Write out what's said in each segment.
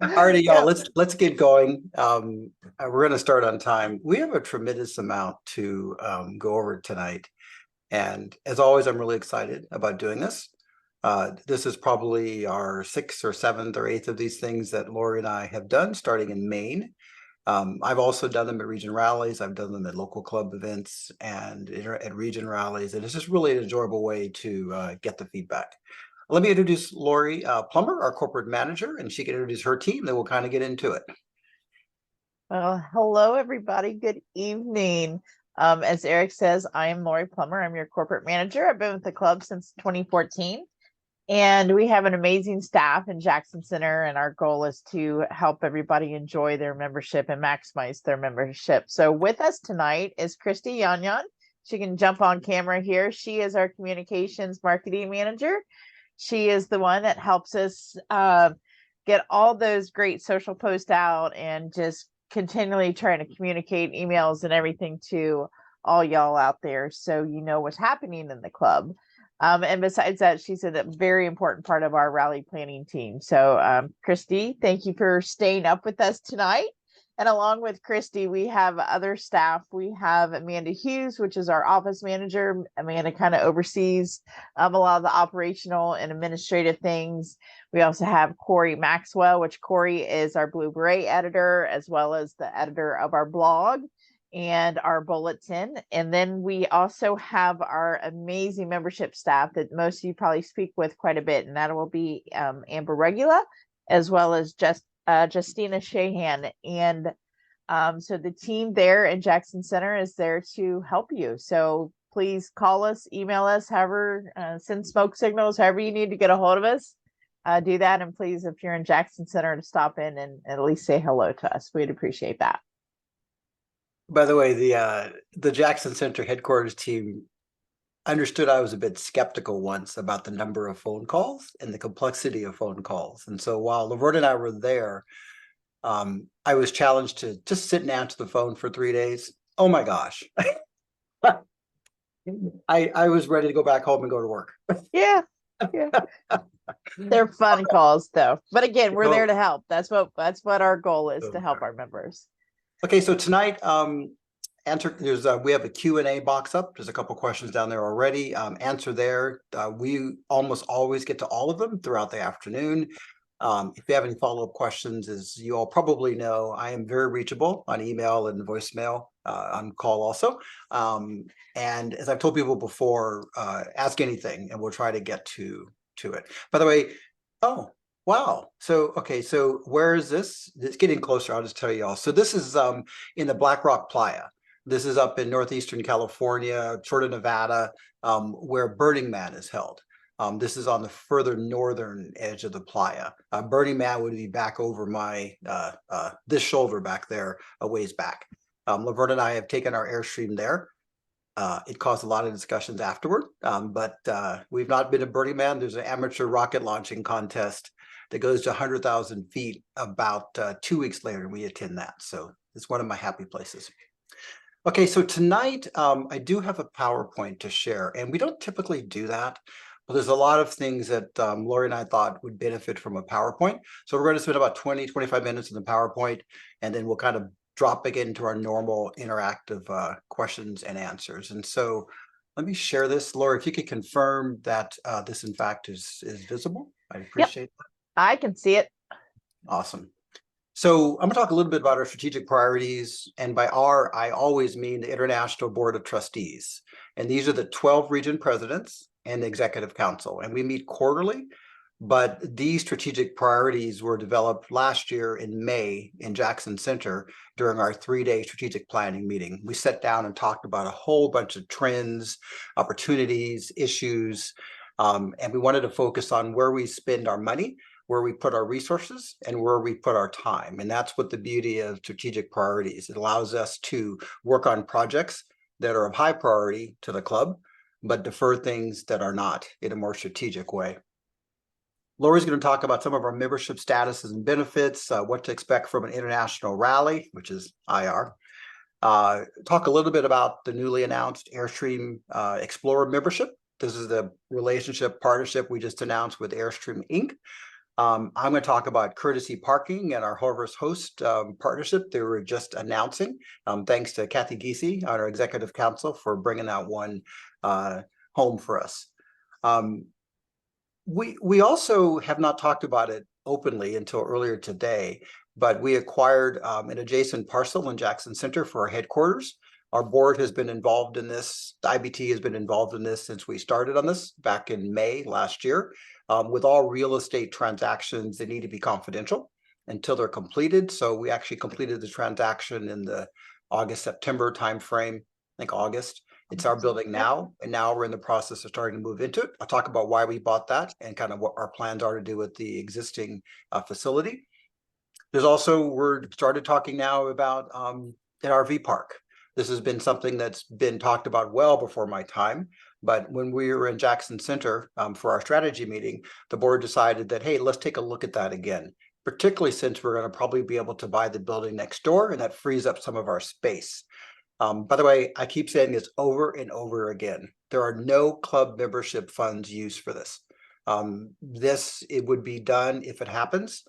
Alrighty, y'all. Yeah. Let's get going. We're going to start on time. We have a tremendous amount to go over tonight, and as always, I'm really excited about doing this. This is probably our sixth or seventh or eighth of these things that Lori and I have done, starting in Maine. I've also done them at region rallies. I've done them at local club events and at region rallies, and it's just really an enjoyable way to get the feedback. Let me introduce Lori Plummer, our corporate manager, and she can introduce her team. Then we'll kind of get into it. Well, hello, everybody. Good evening. As Eric says, I am Lori Plummer. I'm your corporate manager. I've been with the club since 2014, and we have an amazing staff in Jackson Center, and our goal is to help everybody enjoy their membership and maximize their membership. So with us tonight is Christy Yanyan. She can jump on camera here. She is our communications marketing manager. She is the one that helps us get all those great social posts out and just continually trying to communicate emails and everything to all y'all out there so you know what's happening in the club. And besides that, she's a very important part of our rally planning team. So Christy, thank you for staying up with us tonight. And along with Christy, we have other staff. We have Amanda Hughes, which is our office manager. Amanda kind of oversees a lot of the operational and administrative things. We also have Corey Maxwell, which Corey is our Blue Beret editor, as well as the editor of our blog and our bulletin. And then we also have our amazing membership staff that most of you probably speak with quite a bit, and that will be Amber Regula, as well as Justina Shahan. And so the team there in Jackson Center is there to help you. So please call us, email us, however, send smoke signals, however you need to get a hold of us. Do that. And please, if you're in Jackson Center, to stop in and at least say hello to us. We'd appreciate that. By the way, the Jackson Center headquarters team understood I was a bit skeptical once about the number of phone calls and the complexity of phone calls. And so while Laverne and I were there, I was challenged to just sit and answer the phone for 3 days. Oh my gosh. I was ready to go back home and go to work. Yeah. Yeah. They're fun calls though. But again, we're there to help. That's what our goal is, to help our members. Okay, so tonight, we have a Q&A box up. There's a couple questions down there already. Answer there. We almost always get to all of them throughout the afternoon. If you have any follow-up questions, as you all probably know, I am very reachable on email and voicemail, on call also. And as I've told people before, ask anything and we'll try to get to it. By the way, oh, wow. So, okay, so where is this? It's getting closer. I'll just tell you all. So this is in the Black Rock Playa. This is up in northeastern California, sort of Nevada, where Burning Man is held. This is on the further northern edge of the playa. Burning Man would be back over my this shoulder back there, a ways back. Laverne and I have taken our Airstream there. It caused a lot of discussions afterward, but we've not been to Burning Man. There's an amateur rocket launching contest that goes to 100,000 feet about 2 weeks later, and we attend that. So it's one of my happy places. Okay, so tonight I do have a PowerPoint to share, and we don't typically do that. But there's a lot of things that Lori and I thought would benefit from a PowerPoint. So we're going to spend about 20, 25 minutes in the PowerPoint, and then we'll kind of drop it into our normal interactive questions and answers. And so let me share this. Lori, if you could confirm that this in fact is visible, I'd appreciate that. I can see it. Awesome. So I'm going to talk a little bit about our strategic priorities. And by our, I always mean the International Board of Trustees. And these are the 12 region presidents and the Executive Council. And we meet quarterly, but these strategic priorities were developed last year in May in Jackson Center during our 3-day strategic planning meeting. We sat down and talked about a whole bunch of trends, opportunities, issues, and we wanted to focus on where we spend our money, where we put our resources, and where we put our time. And that's what the beauty of strategic priorities. It allows us to work on projects that are of high priority to the club, but defer things that are not in a more strategic way. Lori's going to talk about some of our membership statuses and benefits, what to expect from an international rally, which is IR. Talk a little bit about the newly announced Airstream Explorer membership. This is the relationship partnership we just announced with Airstream Inc. I'm going to talk about courtesy parking and our Harvest Host partnership they were just announcing. Thanks to Kathy Giese, our executive council, for bringing that one home for us. We also have not talked about it openly until earlier today, but we acquired an adjacent parcel in Jackson Center for our headquarters. Our board has been involved in this. The IBT has been involved in this since we started on this back in May last year. With all real estate transactions, they need to be confidential until they're completed. So we actually completed the transaction in the August-September timeframe, I think August. It's our building now, and now we're in the process of starting to move into it. I'll talk about why we bought that and kind of what our plans are to do with the existing facility. There's also, we're started talking now about an RV park. This has been something that's been talked about well before my time, but when we were in Jackson Center for our strategy meeting, the board decided that, hey, let's take a look at that again, particularly since we're going to probably be able to buy the building next door, and that frees up some of our space. By the way, I keep saying this over and over again. There are no club membership funds used for this. It would be done, if it happens,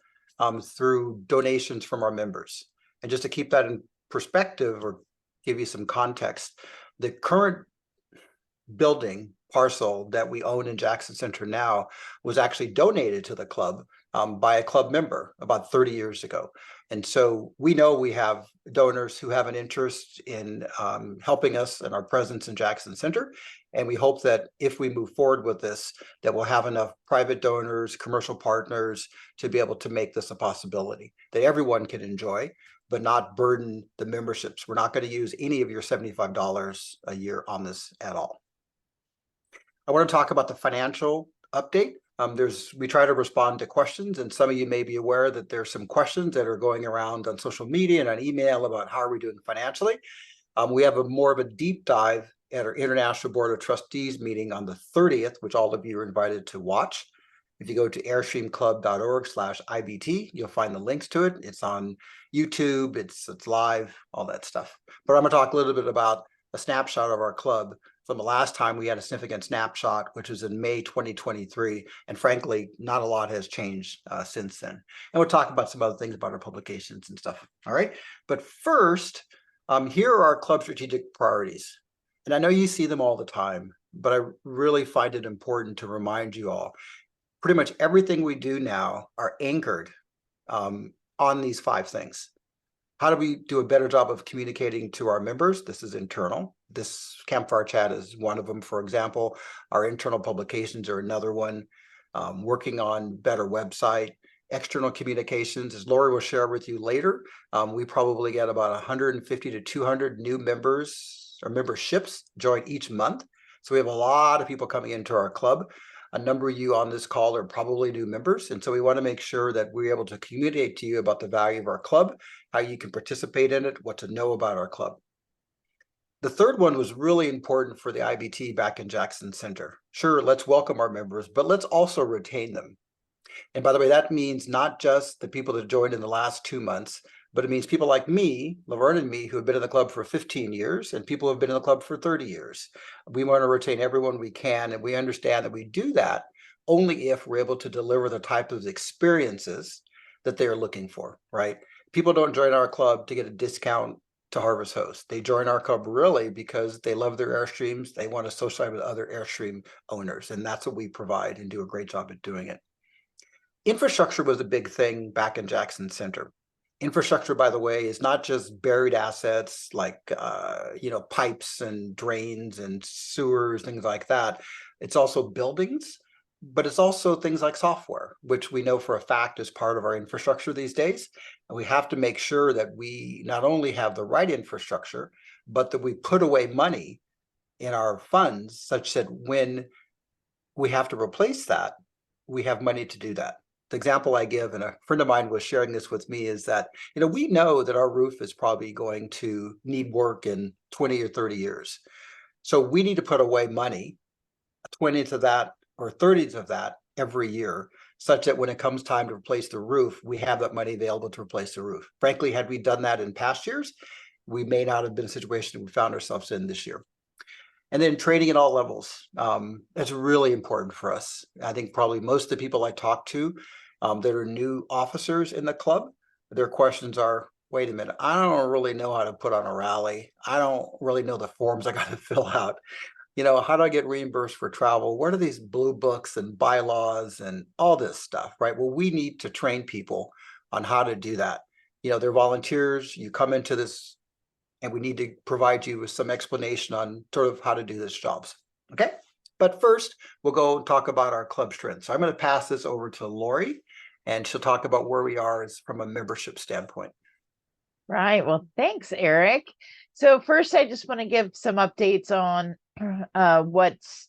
through donations from our members. And just to keep that in perspective or give you some context, the current building parcel that we own in Jackson Center now was actually donated to the club by a club member about 30 years ago. And so we know we have donors who have an interest in helping us and our presence in Jackson Center. And we hope that if we move forward with this, that we'll have enough private donors, commercial partners to be able to make this a possibility that everyone can enjoy, but not burden the memberships. We're not going to use any of your $75 a year on this at all. I want to talk about the financial update. We try to respond to questions, and some of you may be aware that there's some questions that are going around on social media and on email about how are we doing financially. We have more of a deep dive at our International Board of Trustees meeting on the 30th, which all of you are invited to watch. If you go to airstreamclub.org/IBT, you'll find the links to it. It's on YouTube, it's live, all that stuff. But I'm going to talk a little bit about a snapshot of our club from the last time we had a significant snapshot, which was in May 2023. And frankly, not a lot has changed since then. And we'll talk about some other things about our publications and stuff. All right. But first, here are our club strategic priorities. And I know you see them all the time, but I really find it important to remind you all, pretty much everything we do now are anchored on these 5 things. How do we do a better job of communicating to our members? This is internal. This Campfire chat is one of them, for example. Our internal publications are another one. Working on better website. External communications, as Lori will share with you later, we probably get about 150 to 200 new members or memberships join each month. So we have a lot of people coming into our club. A number of you on this call are probably new members. And so we want to make sure that we're able to communicate to you about the value of our club, how you can participate in it, what to know about our club. The third one was really important for the IBT back in Jackson Center. Sure, let's welcome our members, but let's also retain them. And by the way, that means not just the people that joined in the last 2 months, but it means people like me, Laverne and me, who have been in the club for 15 years, and people who have been in the club for 30 years. We want to retain everyone we can, and we understand that we do that only if we're able to deliver the type of experiences that they're looking for, right? People don't join our club to get a discount to Harvest Host. They join our club really because they love their Airstreams. They want to socialize with other Airstream owners, and that's what we provide and do a great job at doing it. Infrastructure was a big thing back in Jackson Center. Infrastructure, by the way, is not just buried assets like, pipes and drains and sewers, things like that. It's also buildings, but it's also things like software, which we know for a fact is part of our infrastructure these days. And we have to make sure that we not only have the right infrastructure, but that we put away money in our funds such that when we have to replace that, we have money to do that. The example I give, and a friend of mine was sharing this with me, is that, we know that our roof is probably going to need work in 20 or 30 years. So we need to put away money, 20 to that or 30 of that every year, such that when it comes time to replace the roof, we have that money available to replace the roof. Frankly, had we done that in past years, we may not have been in a situation we found ourselves in this year. And then training at all levels. That's really important for us. I think probably most of the people I talk to that are new officers in the club. Their questions are, wait a minute, I don't really know how to put on a rally. I don't really know the forms I got to fill out. How do I get reimbursed for travel? What are these blue books and bylaws and all this stuff, right? Well, we need to train people on how to do that. They're volunteers. You come into this and we need to provide you with some explanation on sort of how to do this jobs. Okay. But first, we'll go and talk about our club strengths. So I'm going to pass this over to Lori, and she'll talk about where we are as from a membership standpoint. Right. Well, thanks, Eric. So first, I just want to give some updates on what's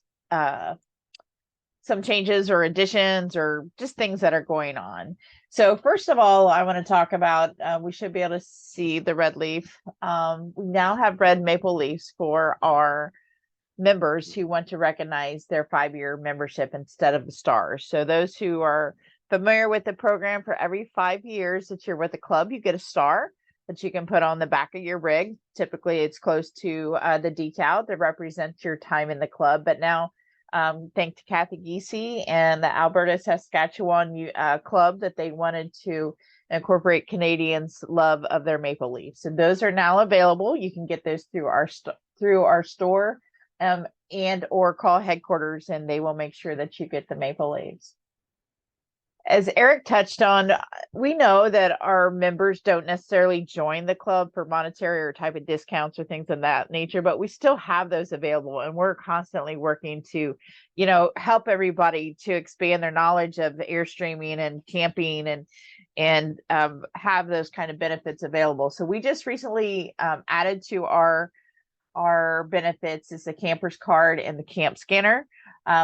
some changes or additions or just things that are going on. So first of all, I want to talk about, we should be able to see the red leaf. We now have red maple leaves for our members who want to recognize their 5-year membership instead of the stars. So those who are familiar with the program, for every 5 years that you're with the club, you get a star that you can put on the back of your rig. Typically, it's close to the decal to represent your time in the club. But now, thanks to Kathy Giese and the Alberta Saskatchewan club, that they wanted to incorporate Canadians' love of their maple leaves. So those are now available. You can get those through our store, and or call headquarters, and they will make sure that you get the maple leaves. As Eric touched on, we know that our members don't necessarily join the club for monetary or type of discounts or things of that nature, but we still have those available, and we're constantly working to, help everybody to expand their knowledge of Airstreaming and camping and have those kind of benefits available. So we just recently added to our benefits is the camper's card and the camp scanner.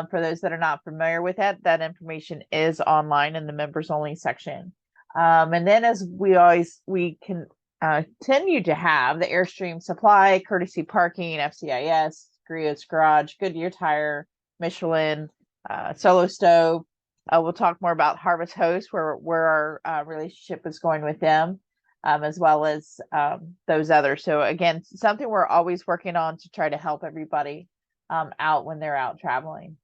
For those that are not familiar with that information is online in the members only section. And then as we can continue to have the Airstream supply, courtesy parking, FCIS, Griot's Garage, Goodyear Tire, Michelin, Solo Stove. We'll talk more about Harvest Host, where our relationship is going with them. As well as those others. So again, something we're always working on to try to help everybody out when they're out traveling.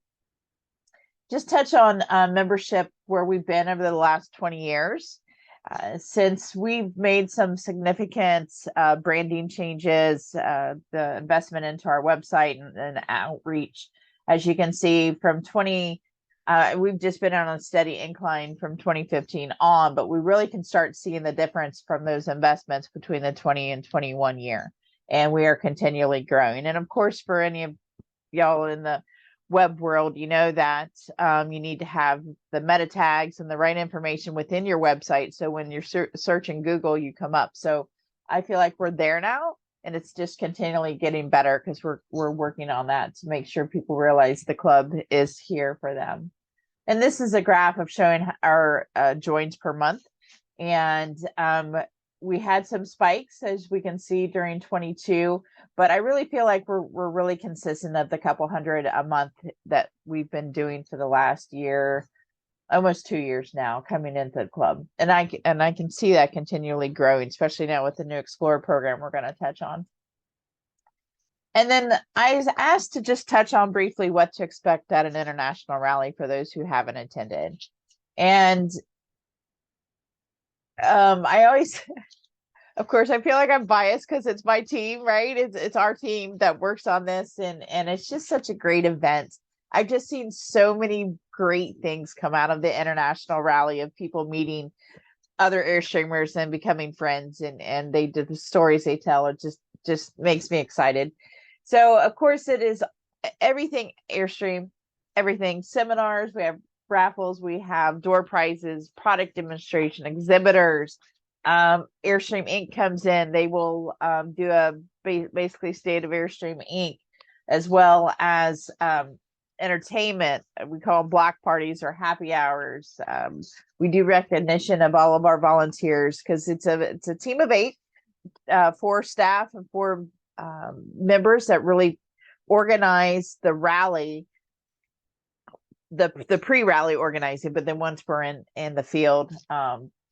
Just touch on membership, where we've been over the last 20 years. Since we've made some significant branding changes, the investment into our website and outreach, as you can see from we've just been on a steady incline from 2015 on, but we really can start seeing the difference from those investments between the 20 and 21 year. And we are continually growing. And of course, for any of y'all in the web world, you know that you need to have the meta tags and the right information within your website. So when you're searching Google, you come up. So I feel like we're there now. And it's just continually getting better because we're working on that to make sure people realize the club is here for them. And this is a graph of showing our joins per month. And we had some spikes, as we can see, during 22. But I really feel like we're really consistent of the couple hundred a month that we've been doing for the last year, almost 2 years now, coming into the club. And I can see that continually growing, especially now with the new Explorer program we're going to touch on. And then I was asked to just touch on briefly what to expect at an international rally for those who haven't attended. And I always, of course, I feel like I'm biased because it's my team, right? It's our team that works on this, and it's just such a great event. I've just seen so many great things come out of the international rally of people meeting other Airstreamers and becoming friends, and they did the stories they tell. It just makes me excited. So of course it is everything Airstream, everything seminars, we have raffles, we have door prizes, product demonstration, exhibitors. Airstream Inc. comes in, they will do a basically State of Airstream Inc. as well as entertainment. We call them block parties or happy hours. We do recognition of all of our volunteers because it's a team of 8, 4 staff and 4 members that really organize the rally, the pre-rally organizing. But then once we're in the field,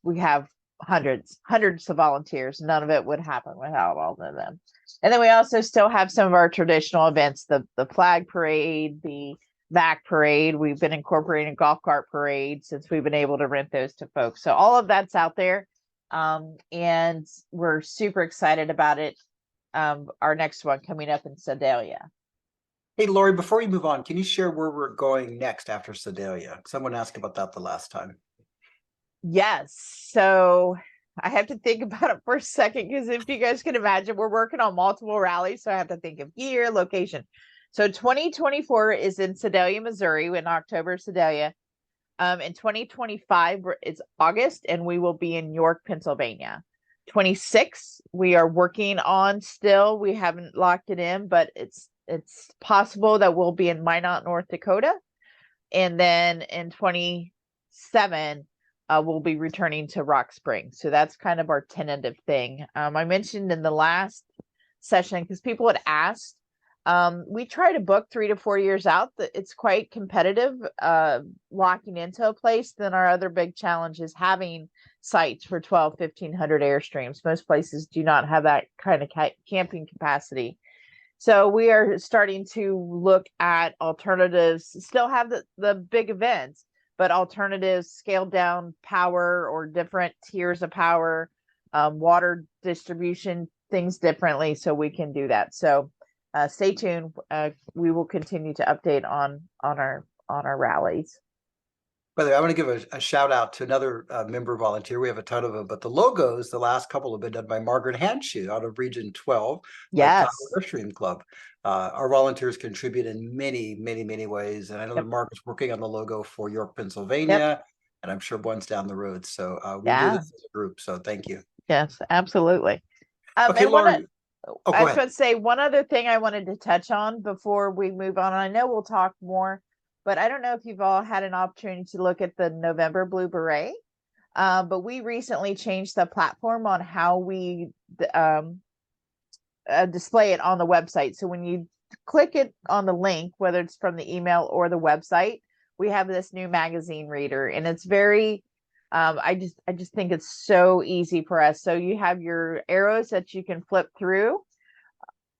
we have hundreds of volunteers. None of it would happen without all of them. And then we also still have some of our traditional events, the flag parade, the back parade. We've been incorporating golf cart parade since we've been able to rent those to folks. So all of that's out there. And we're super excited about it. Our next one coming up in Sedalia. Hey, Lori, before you move on, can you share where we're going next after Sedalia? Someone asked about that the last time. Yes. So I have to think about it for a second, because if you guys can imagine, we're working on multiple rallies. So I have to think of year, location. So 2024 is in Sedalia, Missouri, in October, Sedalia. In 2025, it's August, and we will be in York, Pennsylvania. 26, we are working on still. We haven't locked it in, but it's possible that we'll be in Minot, North Dakota. And then in 27, we'll be returning to Rock Springs. So that's kind of our tentative thing. I mentioned in the last session, because people had asked, we try to book 3 to 4 years out. That it's quite competitive locking into a place. Then our other big challenge is having sites for 1,200-1,500 Airstreams. Most places do not have that kind of camping capacity. So we are starting to look at alternatives, still have the big events, but alternatives, scaled down power or different tiers of power, water distribution, things differently, so we can do that. So stay tuned. We will continue to update on our rallies. By the way, I want to give a shout out to another member volunteer. We have a ton of them, but the logos, the last couple have been done by Margaret Hanshoe out of Region 12, Lake Tahoe Yes. Airstream Club. Our volunteers contribute in many, many, many ways. And I know Yep. that Margaret's working on the logo for York, Yep. Pennsylvania, and I'm sure one's down the road. So we do Yeah. this as a group. So thank you. Yes, absolutely. Okay, And Lori. Oh, I go was ahead. going to say one other thing I wanted to touch on before we move on. I know we'll talk more, but I don't know if you've all had an opportunity to look at the November Blue Beret. But we recently changed the platform on how we display it on the website. So when you click it on the link, whether it's from the email or the website, we have this new magazine reader, and it's very I just think it's so easy for us. So you have your arrows that you can flip through.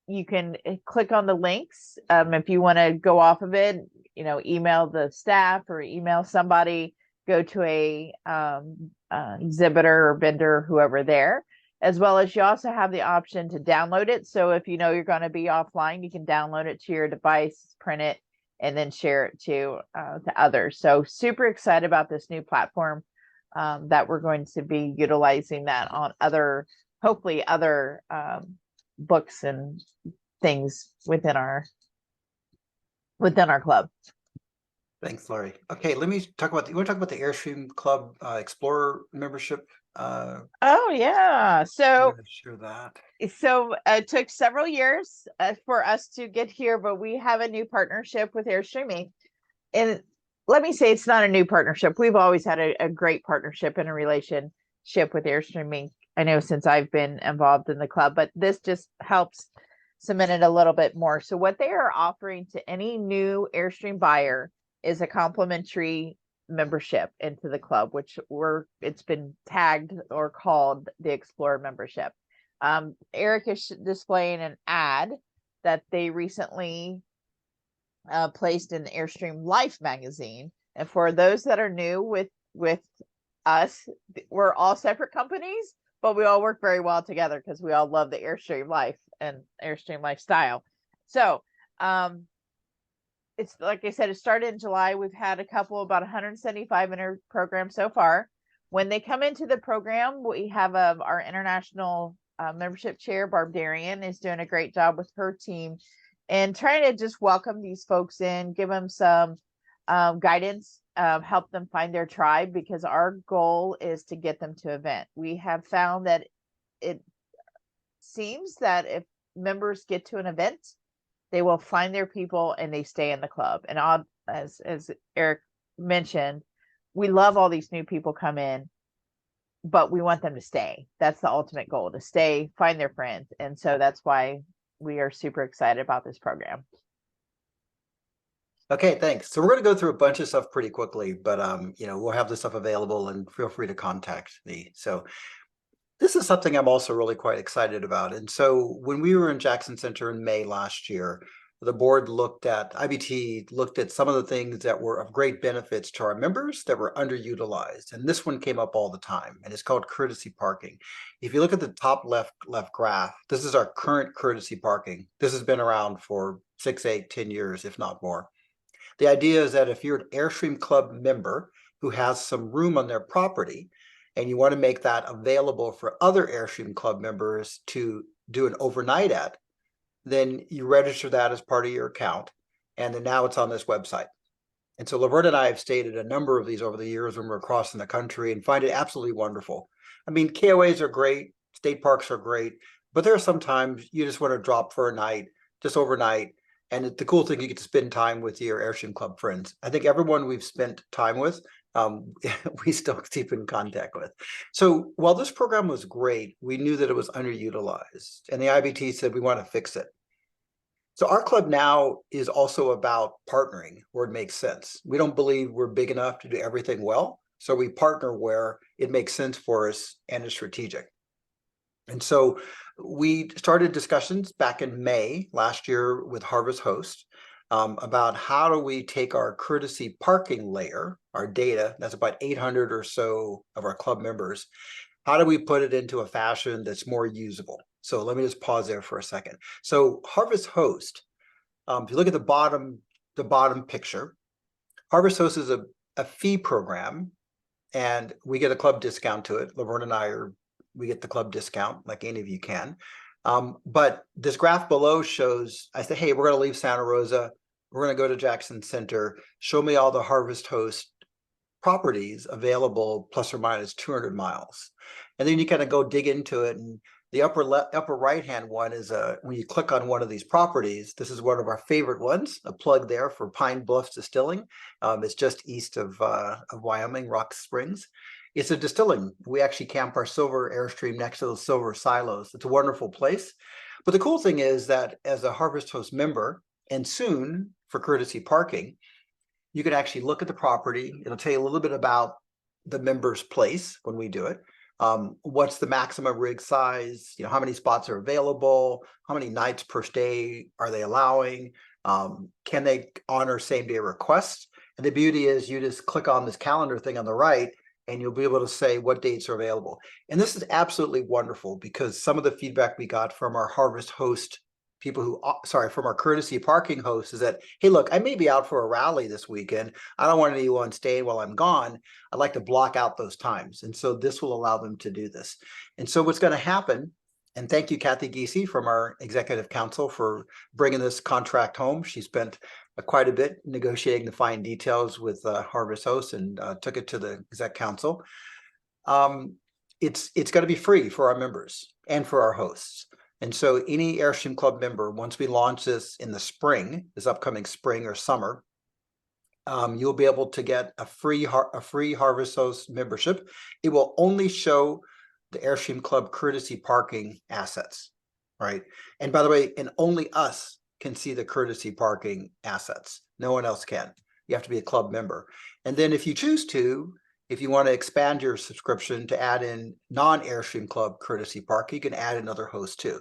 You can click on the links. If you want to go off of it, email the staff or email somebody, go to a exhibitor or vendor, whoever there, as well as you also have the option to download it. So if you know you're going to be offline, you can download it to your device, print it, and then share it to others. So super excited about this new platform that we're going to be utilizing that on hopefully other books and things within our club. Thanks, Lori. Okay, let me talk about you want to talk about the Airstream Club Explorer membership? Oh yeah. So Share that. it took several years for us to get here, but we have a new partnership with Airstreaming. And let me say, it's not a new partnership. We've always had a great partnership and a relationship with Airstreaming. I know since I've been involved in the club, but this just helps cement it a little bit more. So what they are offering to any new Airstream buyer is a complimentary membership into the club, which it's been tagged or called the Explorer membership. Eric is displaying an ad that they recently placed in the Airstream Life magazine. And for those that are new with us, we're all separate companies, but we all work very well together because we all love the Airstream Life and Airstream lifestyle. So it's like I said, it started in July. We've had about 175 in our program so far. When they come into the program, we have our international membership chair, Barb Darian, is doing a great job with her team and trying to just welcome these folks in, give them some guidance, help them find their tribe, because our goal is to get them to event. We have found that it seems that if members get to an event, they will find their people and they stay in the club. And as Eric mentioned, we love all these new people come in, but we want them to stay. That's the ultimate goal, to stay, find their friends. And so that's why we are super excited about this program. Okay, thanks. So we're going to go through a bunch of stuff pretty quickly, but we'll have this stuff available and feel free to contact me. So this is something I'm also really quite excited about. And so when we were in Jackson Center in May last year, the board looked at, IBT looked at some of the things that were of great benefits to our members that were underutilized. And this one came up all the time, and it's called courtesy parking. If you look at the top left graph, this is our current courtesy parking. This has been around for 6, 8, 10 years, if not more. The idea is that if you're an Airstream Club member who has some room on their property, and you want to make that available for other Airstream Club members to do an overnight at, then you register that as part of your account, and then now it's on this website. And so Laverne and I have stayed at a number of these over the years when we're crossing the country and find it absolutely wonderful. I mean, KOAs are great, state parks are great, but there are some times you just want to drop for a night, just overnight. And the cool thing, you get to spend time with your Airstream Club friends. I think everyone we've spent time with, we still keep in contact with. So while this program was great, we knew that it was underutilized, and the IBT said we want to fix it. So our club now is also about partnering where it makes sense. We don't believe we're big enough to do everything well, so we partner where it makes sense for us and is strategic. And so we started discussions back in May last year with Harvest Host about how do we take our courtesy parking layer, our data, that's about 800 or so of our club members, how do we put it into a fashion that's more usable? So let me just pause there for a second. So Harvest Host, if you look at the bottom picture, Harvest Host is a fee program, and we get a club discount to it. Laverne and I we get the club discount like any of you can. But this graph below shows, I say, hey, we're going to leave Santa Rosa. We're going to go to Jackson Center. Show me all the Harvest Host properties available plus or minus 200 miles. And then you kind of go dig into it. And the upper right-hand one is when you click on one of these properties, this is one of our favorite ones, a plug there for Pine Bluffs Distilling. It's just east of Wyoming, Rock Springs. It's a distilling. We actually camp our silver Airstream next to those silver silos. It's a wonderful place. But the cool thing is that as a Harvest Host member, and soon for courtesy parking, you can actually look at the property. It'll tell you a little bit about the member's place when we do it. What's the maximum rig size? How many spots are available? How many nights per stay are they allowing? Can they honor same day requests? And the beauty is you just click on this calendar thing on the right, and you'll be able to say what dates are available. And this is absolutely wonderful because some of the feedback we got from our Harvest Host people from our courtesy parking hosts is that, hey, look, I may be out for a rally this weekend. I don't want anyone staying while I'm gone. I'd like to block out those times. And so this will allow them to do this. And so what's going to happen, and thank you, Kathy Giese from our executive council for bringing this contract home. She spent quite a bit negotiating the fine details with Harvest Host and took it to the exec council. It's going to be free for our members and for our hosts. And so any Airstream Club member, once we launch this in the spring, this upcoming spring or summer, you'll be able to get a free Harvest Host membership. It will only show the Airstream Club courtesy parking assets, right? And by the way, and only us can see the courtesy parking assets. No one else can. You have to be a club member. And then if you choose to, if you want to expand your subscription to add in non-Airstream Club courtesy park, you can add another host too.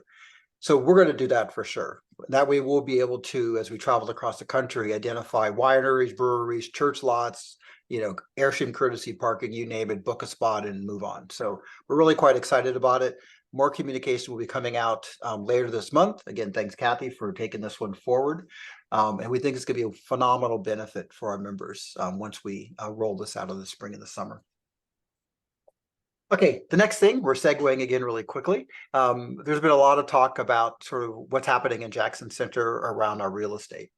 So we're going to do that for sure. That way we'll be able to, as we travel across the country, identify wineries, breweries, church lots, Airstream courtesy parking, you name it, book a spot and move on. So we're really quite excited about it. More communication will be coming out later this month. Again, thanks, Kathy, for taking this one forward. And we think it's going to be a phenomenal benefit for our members once we roll this out of the spring and the summer. Okay, the next thing, we're segueing again really quickly. There's been a lot of talk about sort of what's happening in Jackson Center around our real estate.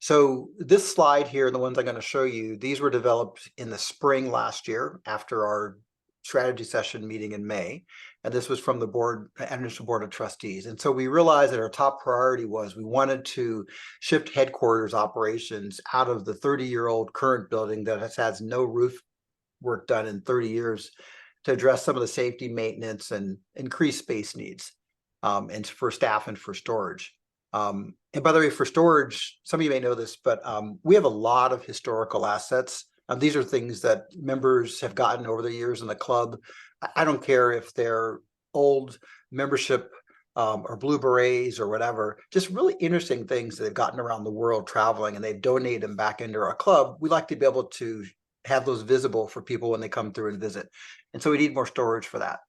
So this slide here, and the ones I'm going to show you, these were developed in the spring last year after our strategy session meeting in May. And this was from the initial board of trustees. And so we realized that our top priority was we wanted to shift headquarters operations out of the 30-year-old current building that has no roof work done in 30 years to address some of the safety maintenance and increased space needs and for staff and for storage. And by the way, for storage, some of you may know this, but we have a lot of historical assets. These are things that members have gotten over the years in the club. I don't care if they're old membership or Blue Berets or whatever, just really interesting things that they've gotten around the world traveling, and they've donated them back into our club. We like to be able to have those visible for people when they come through and visit. And so we need more storage for that.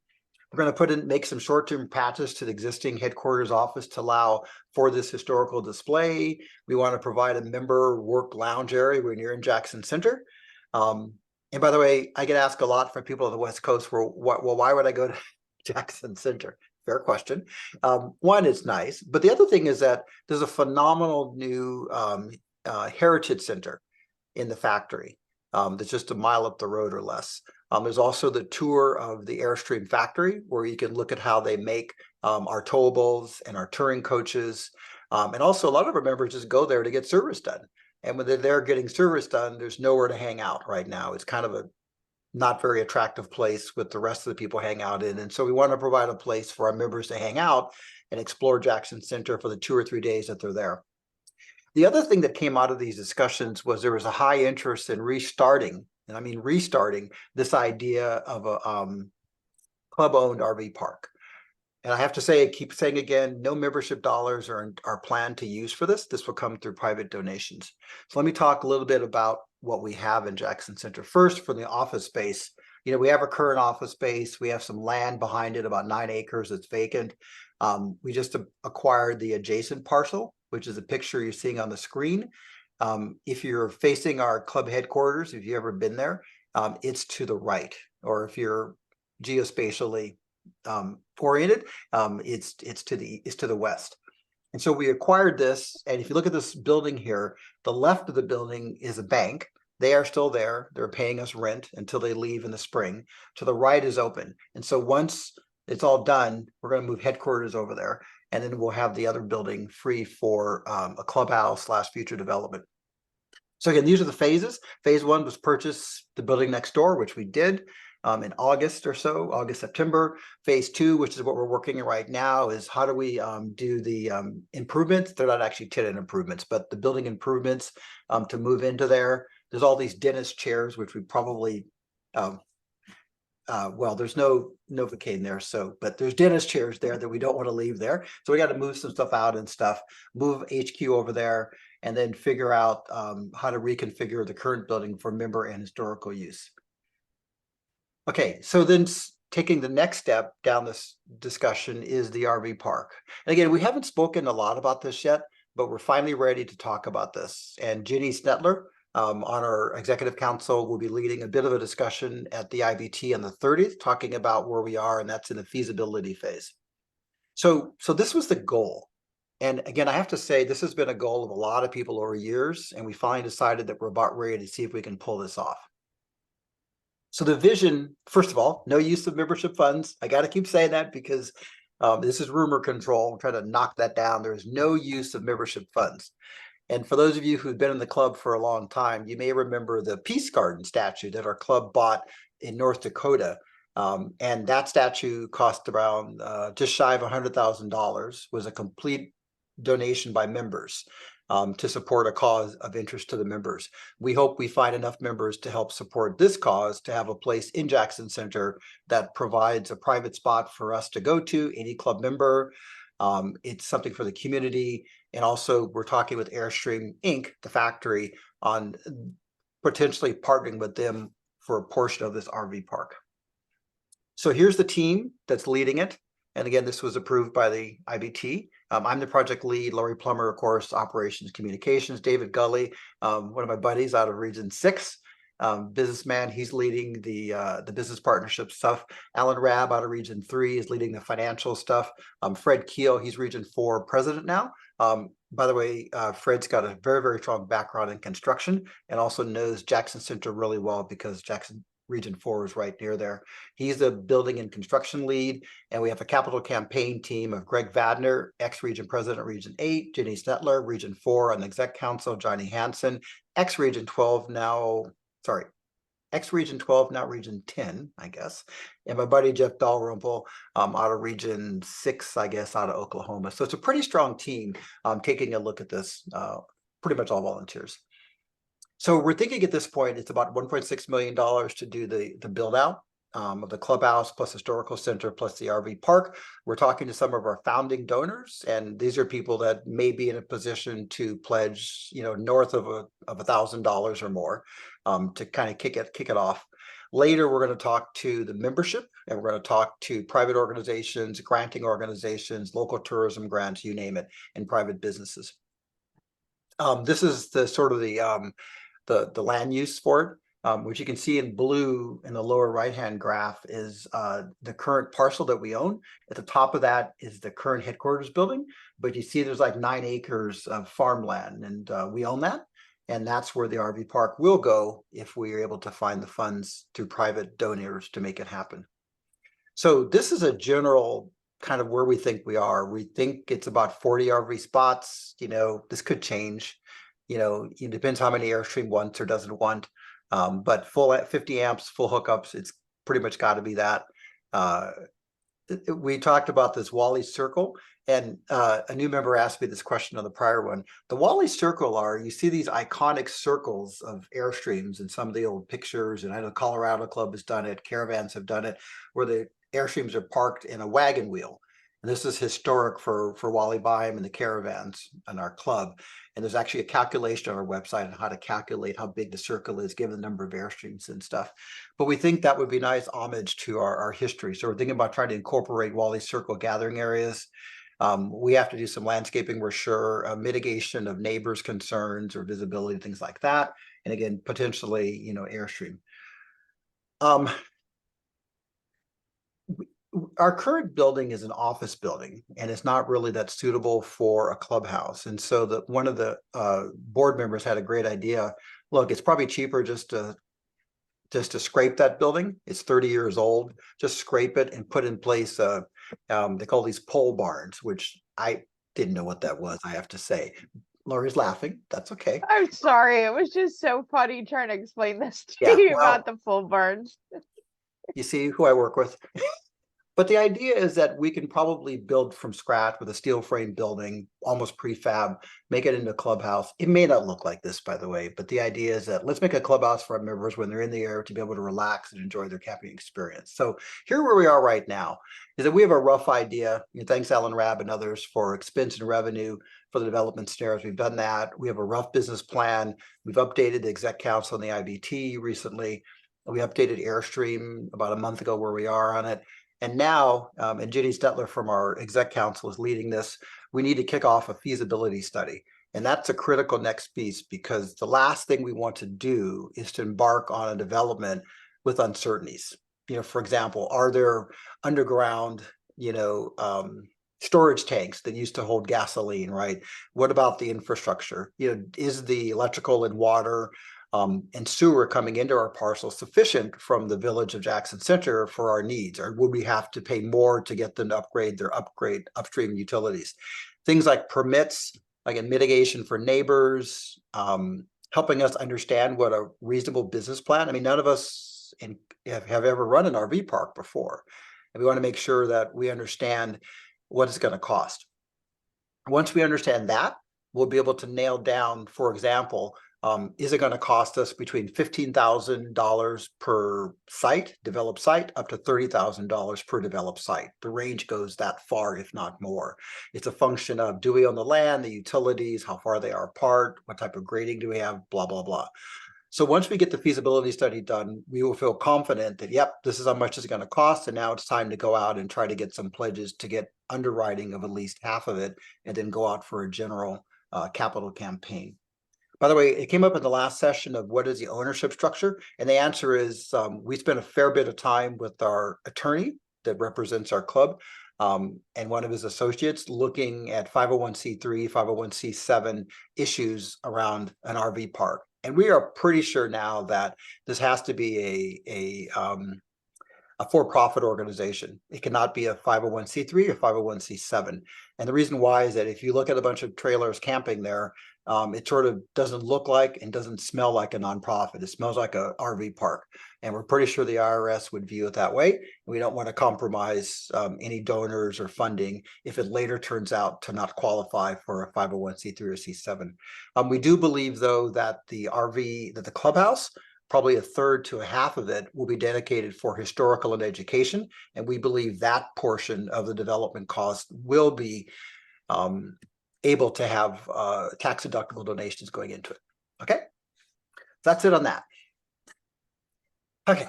We're going to make some short-term patches to the existing headquarters office to allow for this historical display. We want to provide a member work lounge area when you're in Jackson Center. And by the way, I get asked a lot from people on the West Coast, well, why would I go to Jackson Center? Fair question. One, it's nice, but the other thing is that there's a phenomenal new heritage center in the factory that's just a mile up the road or less. There's also the tour of the Airstream factory where you can look at how they make our towables and our touring coaches. And also a lot of our members just go there to get service done. And when they're there getting service done, there's nowhere to hang out right now. It's kind of a not very attractive place with the rest of the people hang out in. And so we want to provide a place for our members to hang out and explore Jackson Center for the 2 or 3 days that they're there. The other thing that came out of these discussions was there was a high interest in restarting, and I mean restarting, this idea of a club-owned RV park. And I have to say, I keep saying again, no membership dollars are planned to use for this. This will come through private donations. So let me talk a little bit about what we have in Jackson Center. First, for the office space, we have a current office space. We have some land behind it, about 9 acres that's vacant. We just acquired the adjacent parcel, which is a picture you're seeing on the screen. If you're facing our club headquarters, if you've ever been there, it's to the right. Or if you're geospatially oriented, it's to the west. And so we acquired this, and if you look at this building here, the left of the building is a bank. They are still there. They're paying us rent until they leave in the spring. To the right is open. And so once it's all done, we're going to move headquarters over there, and then we'll have the other building free for a clubhouse / future development. So again, these are the phases. Phase 1 was purchase the building next door, which we did in August or so, August, September. Phase 2, which is what we're working on right now, is how do we do the improvements? They're not actually tenant improvements, but the building improvements to move into there. There's all these dentist chairs, which we probably, well, there's no Novocaine there, but there's dentist chairs there that we don't want to leave there. So we got to move some stuff out and stuff, move HQ over there, and then figure out how to reconfigure the current building for member and historical use. Okay, so then taking the next step down this discussion is the RV park. And again, we haven't spoken a lot about this yet, but we're finally ready to talk about this. And Ginny Snetler on our executive council will be leading a bit of a discussion at the IBT on the 30th, talking about where we are, and that's in the feasibility phase. So this was the goal. And again, I have to say, this has been a goal of a lot of people over years, and we finally decided that we're about ready to see if we can pull this off. So the vision, first of all, no use of membership funds. I got to keep saying that because this is rumor control. I'm trying to knock that down. There's no use of membership funds. And for those of you who've been in the club for a long time, you may remember the Peace Garden statue that our club bought in North Dakota. And that statue cost around just shy of $100,000, was a complete donation by members to support a cause of interest to the members. We hope we find enough members to help support this cause to have a place in Jackson Center that provides a private spot for us to go to, any club member. It's something for the community. And also we're talking with Airstream Inc., the factory, on potentially partnering with them for a portion of this RV park. So here's the team that's leading it. And again, this was approved by the IBT. I'm the project lead. Lori Plummer, of course, operations communications. David Gully, one of my buddies out of Region 6, businessman. He's leading the business partnership stuff. Alan Rabb out of Region 3 is leading the financial stuff. Fred Keel, he's Region 4 president now. By the way, Fred's got a very, very strong background in construction and also knows Jackson Center really well because Region 4 is right near there. He's the building and construction lead, and we have a capital campaign team of Greg Vadner, ex-region president, Region 8, Ginny Snetler, Region 4 on the exec council, Johnny Hansen, ex-Region 12, now Region 10, I guess, and my buddy Jeff Dalrymple out of Region 6, I guess, out of Oklahoma. So it's a pretty strong team taking a look at this, pretty much all volunteers. So we're thinking at this point, it's about $1.6 million to do the build out. of the clubhouse plus historical center plus the RV park. We're talking to some of our founding donors, and these are people that may be in a position to pledge, north of $1,000 or more, to kind of kick it off. Later, we're going to talk to the membership, and we're going to talk to private organizations, granting organizations, local tourism grants, you name it, and private businesses. This is the sort of the land use for it. Which you can see in blue in the lower right-hand graph is the current parcel that we own. At the top of that is the current headquarters building, but you see there's like 9 acres of farmland, and we own that. And that's where the RV park will go if we are able to find the funds through private donors to make it happen. So this is a general kind of where we think we are. We think it's about 40 RV spots. This could change. It depends how many Airstream wants or doesn't want. But full at 50 amps, full hookups, it's pretty much got to be that. We talked about this Wally circle, and a new member asked me this question on the prior one. The Wally circle you see these iconic circles of Airstreams in some of the old pictures, and I know Colorado Club has done it, caravans have done it, where the Airstreams are parked in a wagon wheel. And this is historic for Wally Bime and the caravans and our club. And there's actually a calculation on our website on how to calculate how big the circle is given the number of Airstreams and stuff. But we think that would be nice homage to our history. So we're thinking about trying to incorporate Wally circle gathering areas. We have to do some landscaping, we're sure, mitigation of neighbors' concerns or visibility, things like that. And again, potentially, Airstream. Our current building is an office building, and it's not really that suitable for a clubhouse. And so one of the board members had a great idea. Look, it's probably cheaper just to scrape that building. It's 30 years old. Just scrape it and put in place they call these pole barns, which I didn't know what that was, I have to say. Lori's laughing. That's okay. I'm sorry. It was just so funny trying to explain this to Yeah, you well, about the full barns. You see who I work with. But the idea is that we can probably build from scratch with a steel frame building, almost prefab, make it into a clubhouse. It may not look like this, by the way, but the idea is that let's make a clubhouse for our members when they're in the air to be able to relax and enjoy their camping experience. So here where we are right now is that we have a rough idea. Thanks, Alan Rabb and others, for expense and revenue for the development scenarios. We've done that. We have a rough business plan. We've updated the exec council and the IBT recently. We updated Airstream about a month ago where we are on it. And now, and Jenny Stetler from our exec council is leading this, we need to kick off a feasibility study. And that's a critical next piece, because the last thing we want to do is to embark on a development with uncertainties. For example, are there underground, storage tanks that used to hold gasoline, right? What about the infrastructure? Is the electrical and water and sewer coming into our parcel sufficient from the village of Jackson Center for our needs, or would we have to pay more to get them to upgrade their upstream utilities? Things like permits, like mitigation for neighbors, helping us understand what a reasonable business plan. I mean, none of us have ever run an RV park before, and we want to make sure that we understand what it's going to cost. Once we understand that, we'll be able to nail down, for example, is it going to cost us between $15,000 per site, developed site, up to $30,000 per developed site? The range goes that far, if not more. It's a function of, do we own the land, the utilities, how far they are apart, what type of grading do we have, blah, blah, blah. So once we get the feasibility study done, we will feel confident that, yep, this is how much it's going to cost. And now it's time to go out and try to get some pledges to get underwriting of at least half of it, and then go out for a general capital campaign. By the way, it came up in the last session of what is the ownership structure? And the answer is we spent a fair bit of time with our attorney that represents our club and one of his associates looking at 501c3, 501c7 issues around an RV park. And we are pretty sure now that this has to be a for-profit organization. It cannot be a 501c3 or 501c7. And the reason why is that if you look at a bunch of trailers camping there, it sort of doesn't look like and doesn't smell like a nonprofit. It smells like a RV park. And we're pretty sure the IRS would view it that way. We don't want to compromise any donors or funding if it later turns out to not qualify for a 501c3 or c7. We do believe, though, that the clubhouse probably a third to a half of it will be dedicated for historical and education. And we believe that portion of the development cost will be able to have tax deductible donations going into it. Okay, that's it on that. Okay,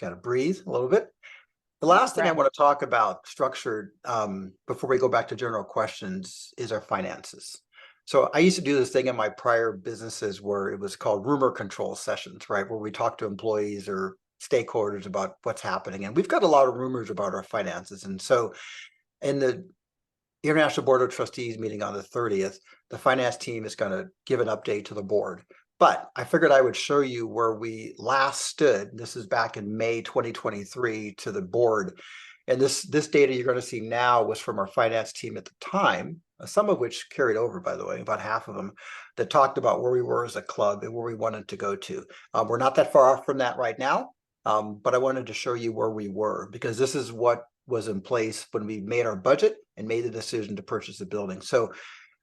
got to breathe a little bit. The last thing I want to talk about structured before we go back to general questions is our finances. So I used to do this thing in my prior businesses where it was called rumor control sessions, right? Where we talk to employees or stakeholders about what's happening. And we've got a lot of rumors about our finances. And so in the International Board of Trustees meeting on the 30th, the finance team is going to give an update to the board. But I figured I would show you where we last stood. This is back in May 2023 to the board. And this data you're going to see now was from our finance team at the time, some of which carried over, by the way, about half of them, that talked about where we were as a club and where we wanted to go to. We're not that far off from that right now, but I wanted to show you where we were, because this is what was in place when we made our budget and made the decision to purchase the building. So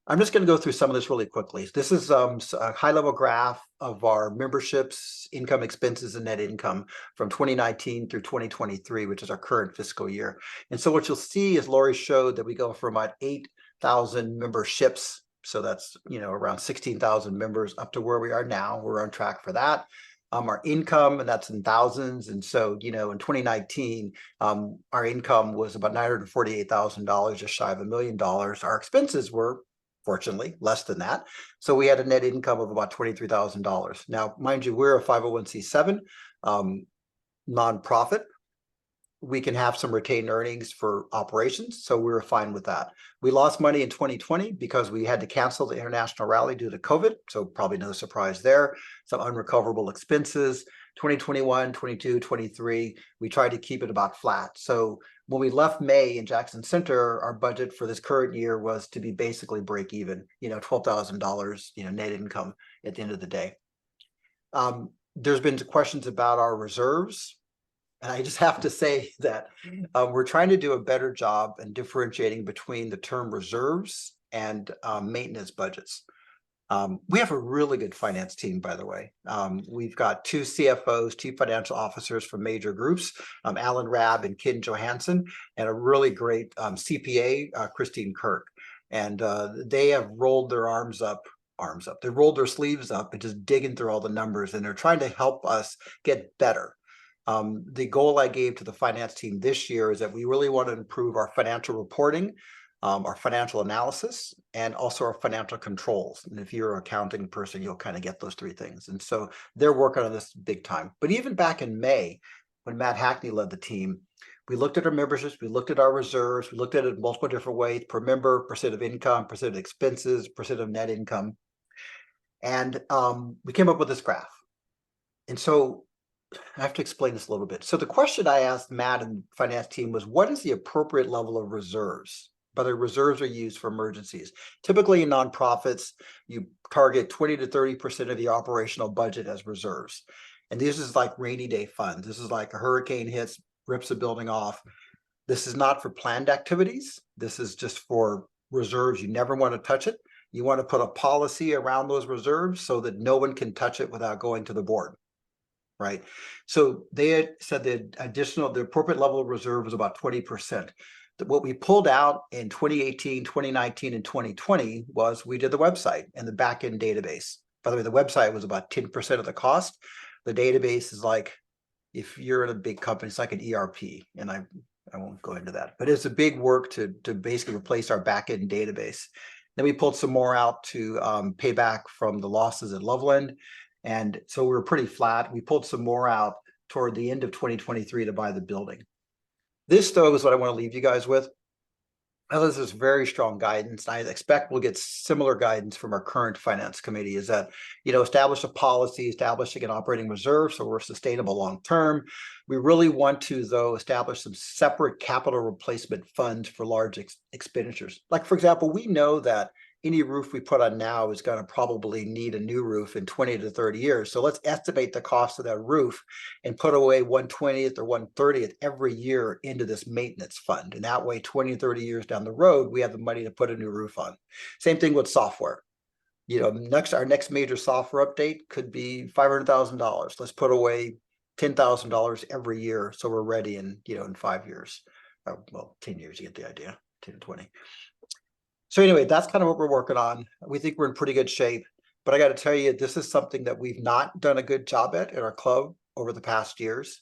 I'm just going to go through some of this really quickly. This is a high-level graph of our memberships, income, expenses, and net income from 2019 through 2023, which is our current fiscal year. And so what you'll see is Lori showed that we go from about 8,000 memberships. So that's, around 16,000 members up to where we are now. We're on track for that. Our income, and that's in thousands. And so, in 2019, our income was about $948,000, just shy of $1 million. Our expenses were, fortunately, less than that. So we had a net income of about $23,000. Now, mind you, we're a 501c7 nonprofit. We can have some retained earnings for operations, so we were fine with that. We lost money in 2020 because we had to cancel the international rally due to COVID, so probably no surprise there. Some unrecoverable expenses. 2021, 22, 23, we tried to keep it about flat. So when we left May in Jackson Center, our budget for this current year was to be basically break even, $12,000, net income at the end of the day. There's been questions about our reserves. And I just have to say that we're trying to do a better job in differentiating between the term reserves and maintenance budgets. We have a really good finance team, by the way. We've got 2 CFOs, chief financial officers from major groups, Alan Rabb and Ken Johansson, and a really great CPA, Christine Kirk. And they have rolled their they rolled their sleeves up and just digging through all the numbers, and they're trying to help us get better. The goal I gave to the finance team this year is that we really want to improve our financial reporting, our financial analysis, and also our financial controls. And if you're an accounting person, you'll kind of get those 3 things. And so they're working on this big time. But even back in May, when Matt Hackney led the team, we looked at our memberships, we looked at our reserves, we looked at it in multiple different ways: per member, percent of income, percent of expenses, percent of net income. And we came up with this graph. And so I have to explain this a little bit. So the question I asked Matt and the finance team was, what is the appropriate level of reserves? Whether reserves are used for emergencies. Typically in nonprofits, you target 20 to 30% of the operational budget as reserves. And this is like rainy day funds. This is like a hurricane hits, rips a building off. This is not for planned activities. This is just for reserves. You never want to touch it. You want to put a policy around those reserves so that no one can touch it without going to the board. Right. So they had said the appropriate level of reserve was about 20%. What we pulled out in 2018, 2019, and 2020 was we did the website and the backend database. By the way, the website was about 10% of the cost. The database is like, if you're in a big company, it's like an ERP, and I won't go into that, but it's a big work to basically replace our backend database. Then we pulled some more out to pay back from the losses at Loveland. And so we were pretty flat. We pulled some more out toward the end of 2023 to buy the building. This, though, is what I want to leave you guys with. This is very strong guidance. I expect we'll get similar guidance from our current finance committee, is that, establish a policy, establishing an operating reserve so we're sustainable long term. We really want to, though, establish some separate capital replacement funds for large expenditures. Like, for example, we know that any roof we put on now is going to probably need a new roof in 20 to 30 years. So let's estimate the cost of that roof and put away 1/20th or 1/30th every year into this maintenance fund. And that way, 20 or 30 years down the road, we have the money to put a new roof on. Same thing with software. our next major software update could be $500,000. Let's put away $10,000 every year so we're ready in 5 years. Well, 10 years, you get the idea, 10 to 20. So anyway, that's kind of what we're working on. We think we're in pretty good shape, but I got to tell you, this is something that we've not done a good job at in our club over the past years.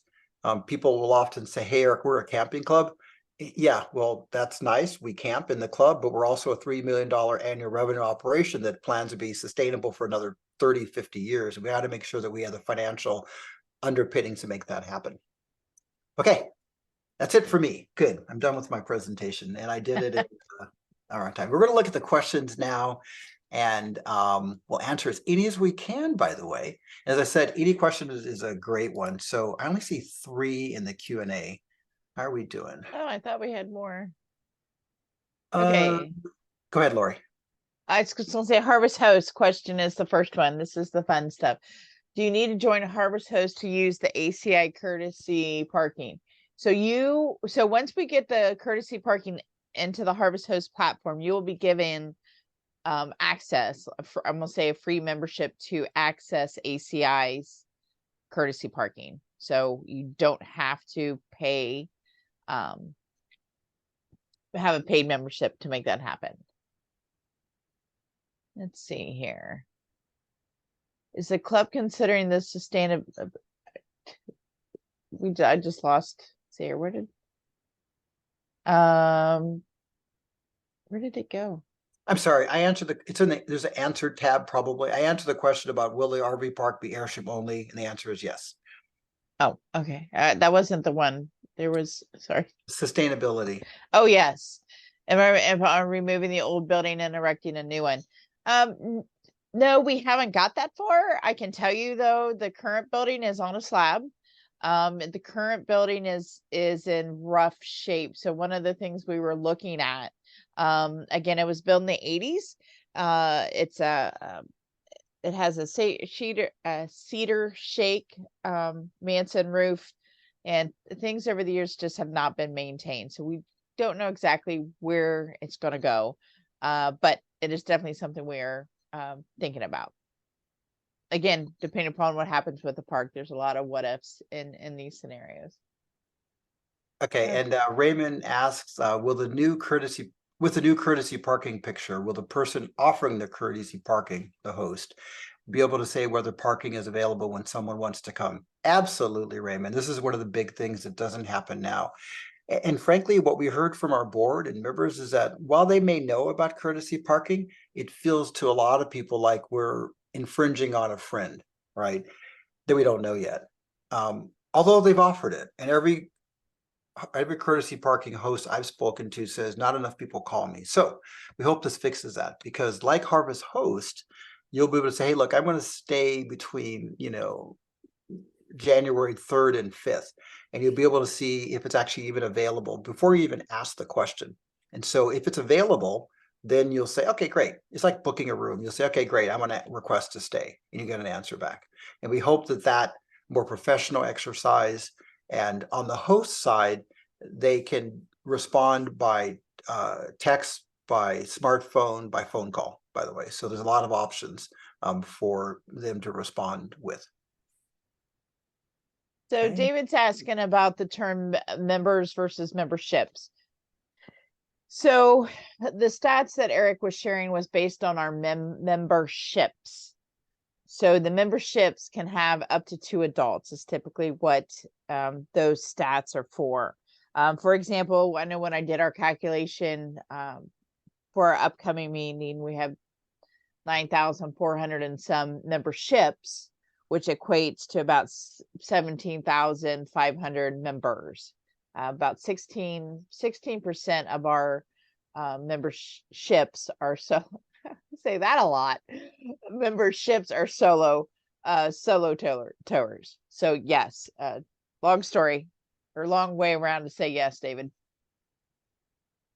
People will often say, hey, Eric, we're a camping club. Yeah, well, that's nice. We camp in the club, but we're also a $3 million annual revenue operation that plans to be sustainable for another 30, 50 years. We got to make sure that we have the financial underpinnings to make that happen. Okay, that's it for me. Good. I'm done with my presentation, and I did it in our time. We're going to look at the questions now, and we'll answer as any as we can, by the way. As I said, any question is a great one. So I only see 3 in the Q&A. How are we doing? Oh, I thought we had more. Uh, Okay. Go ahead, Lori. I was just gonna say Harvest Host question is the first one. This is the fun stuff. Do you need to join a Harvest Host to use the ACI courtesy parking? So once we get the courtesy parking into the Harvest Host platform, you will be given access for, I'm gonna say, a free membership to access ACI's courtesy parking. So you don't have to pay have a paid membership to make that happen. Let's see here. Is the club considering this sustainable? I just lost. See here, where did it go? I'm sorry. I answered there's an answer tab probably. I answered the question about will the RV park be airship only, and the answer is yes. Oh, okay. That wasn't the one. There was, sorry. Sustainability. Oh, yes. Am I removing the old building and erecting a new one? No, we haven't got that far. I can tell you though, the current building is on a slab. The current building is in rough shape. So one of the things we were looking at, again, it was built in the 80s. It has a cedar shake Manson roof, and things over the years just have not been maintained. So we don't know exactly where it's going to go, but it is definitely something we're thinking about. Again, depending upon what happens with the park, there's a lot of what ifs in these scenarios. Okay, and Raymond asks, with the new courtesy parking picture, will the person offering the courtesy parking, the host, be able to say whether parking is available when someone wants to come? Absolutely, Raymond. This is one of the big things that doesn't happen now. And frankly, what we heard from our board and members is that while they may know about courtesy parking, it feels to a lot of people like we're infringing on a friend, right? That we don't know yet. Although they've offered it, and every courtesy parking host I've spoken to says not enough people call me. So we hope this fixes that, because like Harvest Host, you'll be able to say, hey, look, I'm going to stay between, January 3rd and 5th, and you'll be able to see if it's actually even available before you even ask the question. And so if it's available, then you'll say, okay, great. It's like booking a room. You'll say, okay, great. I'm going to request to stay, and you get an answer back. And we hope that more professional exercise, and on the host side, they can respond by text, by smartphone, by phone call, by the way. So there's a lot of options for them to respond with. So Okay. David's asking about the term members versus memberships. So the stats that Eric was sharing was based on our memberships. So the memberships can have up to 2 adults is typically what those stats are for. For example, I know when I did our calculation for our upcoming meeting, we have 9,400 and some memberships, which equates to about 17,500 members. About 16% of our memberships are say that a lot. Memberships are solo towers. So yes, long story or long way around to say yes, David.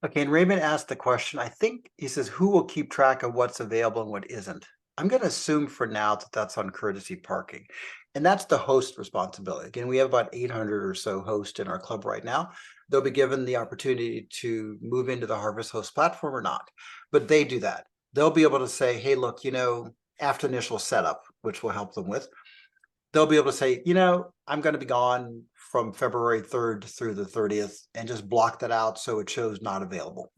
Okay, and Raymond asked the question, I think he says, who will keep track of what's available and what isn't? I'm going to assume for now that that's on courtesy parking, and that's the host responsibility. Again, we have about 800 or so hosts in our club right now. They'll be given the opportunity to move into the Harvest Host platform or not, but they do that. they'll be able to say, hey, look, after initial setup, which will help them with, they'll be able to say, I'm going to be gone from February 3rd through the 30th and just block that out so it shows not available.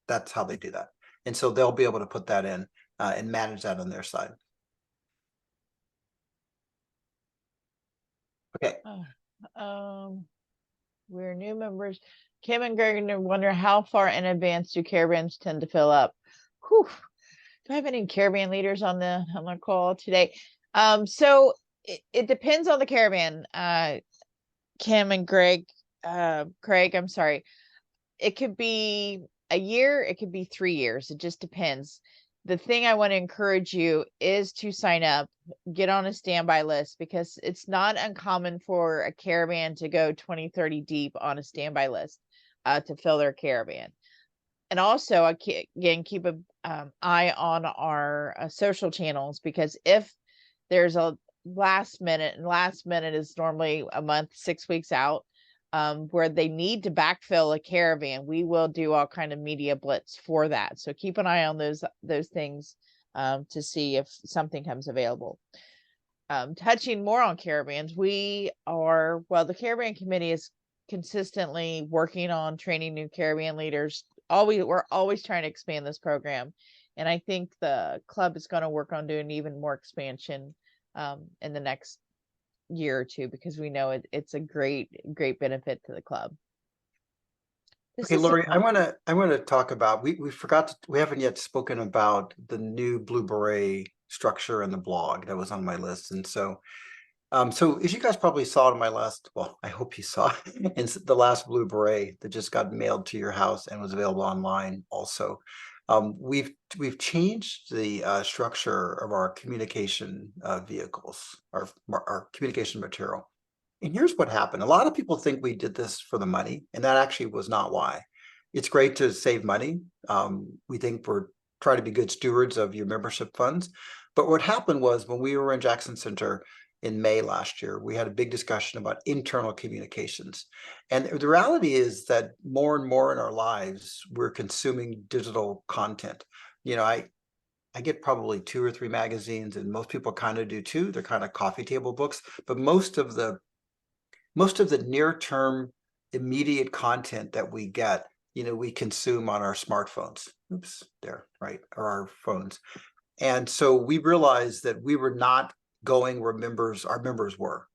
That's how they do that. And so they'll be able to put that in and manage that on their side. Okay. We're new members. Kim and Greg wonder how far in advance do caravans tend to fill up? Whew. Do I have any caravan leaders on the call today? So it depends on the caravan. Kim and Greg, Craig, I'm sorry. It could be a year, it could be 3 years. It just depends. The thing I want to encourage you is to sign up, get on a standby list, because it's not uncommon for a caravan to go 20, 30 deep on a standby list to fill their caravan. And also, again, keep an eye on our social channels, because if there's a last minute, and last minute is normally a month, 6 weeks out, where they need to backfill a caravan, we will do all kind of media blitz for that. So keep an eye on those things to see if something comes available. Touching more on caravans, the caravan committee is consistently working on training new caravan leaders. We're always trying to expand this program. And I think the club is going to work on doing even more expansion in the next year or two, because we know it's a great benefit to the club. Okay, Lori, I want to talk about, we forgot we haven't yet spoken about the new Blue Beret structure in the blog that was on my list. And so as you guys probably saw in my last, well, I hope you saw in the last Blue Beret that just got mailed to your house and was available online also. We've changed the structure of our communication vehicles, our communication material. And here's what happened. A lot of people think we did this for the money, and that actually was not why. It's great to save money. We think we're trying to be good stewards of your membership funds. But what happened was, when we were in Jackson Center in May last year, we had a big discussion about internal communications. And the reality is that more and more in our lives, we're consuming digital content. I get probably 2 or 3 magazines, and most people kind of do too. They're kind of coffee table books, but most of the near-term immediate content that we get, we consume on our smartphones. Oops, there, right, or our phones. And so we realized that we were not going where our members were,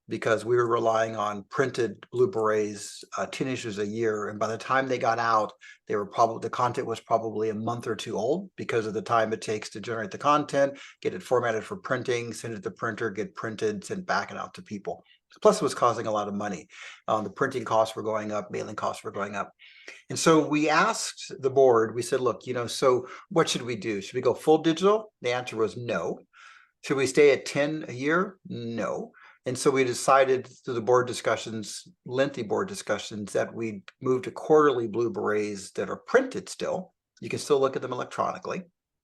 because we were relying on printed Blue Berets, 10 issues a year. And by the time they got out, the content was probably a month or 2 old, because of the time it takes to generate the content, get it formatted for printing, send it to the printer, get printed, sent back and out to people. Plus, it was causing a lot of money. The printing costs were going up, mailing costs were going up. And so we asked the board, we said, look, so what should we do? Should we go full digital? The answer was no. Should we stay at 10 a year? No. And so we decided through the board discussions, lengthy board discussions, that we move to quarterly Blue Berets that are printed still. You can still look at them electronically.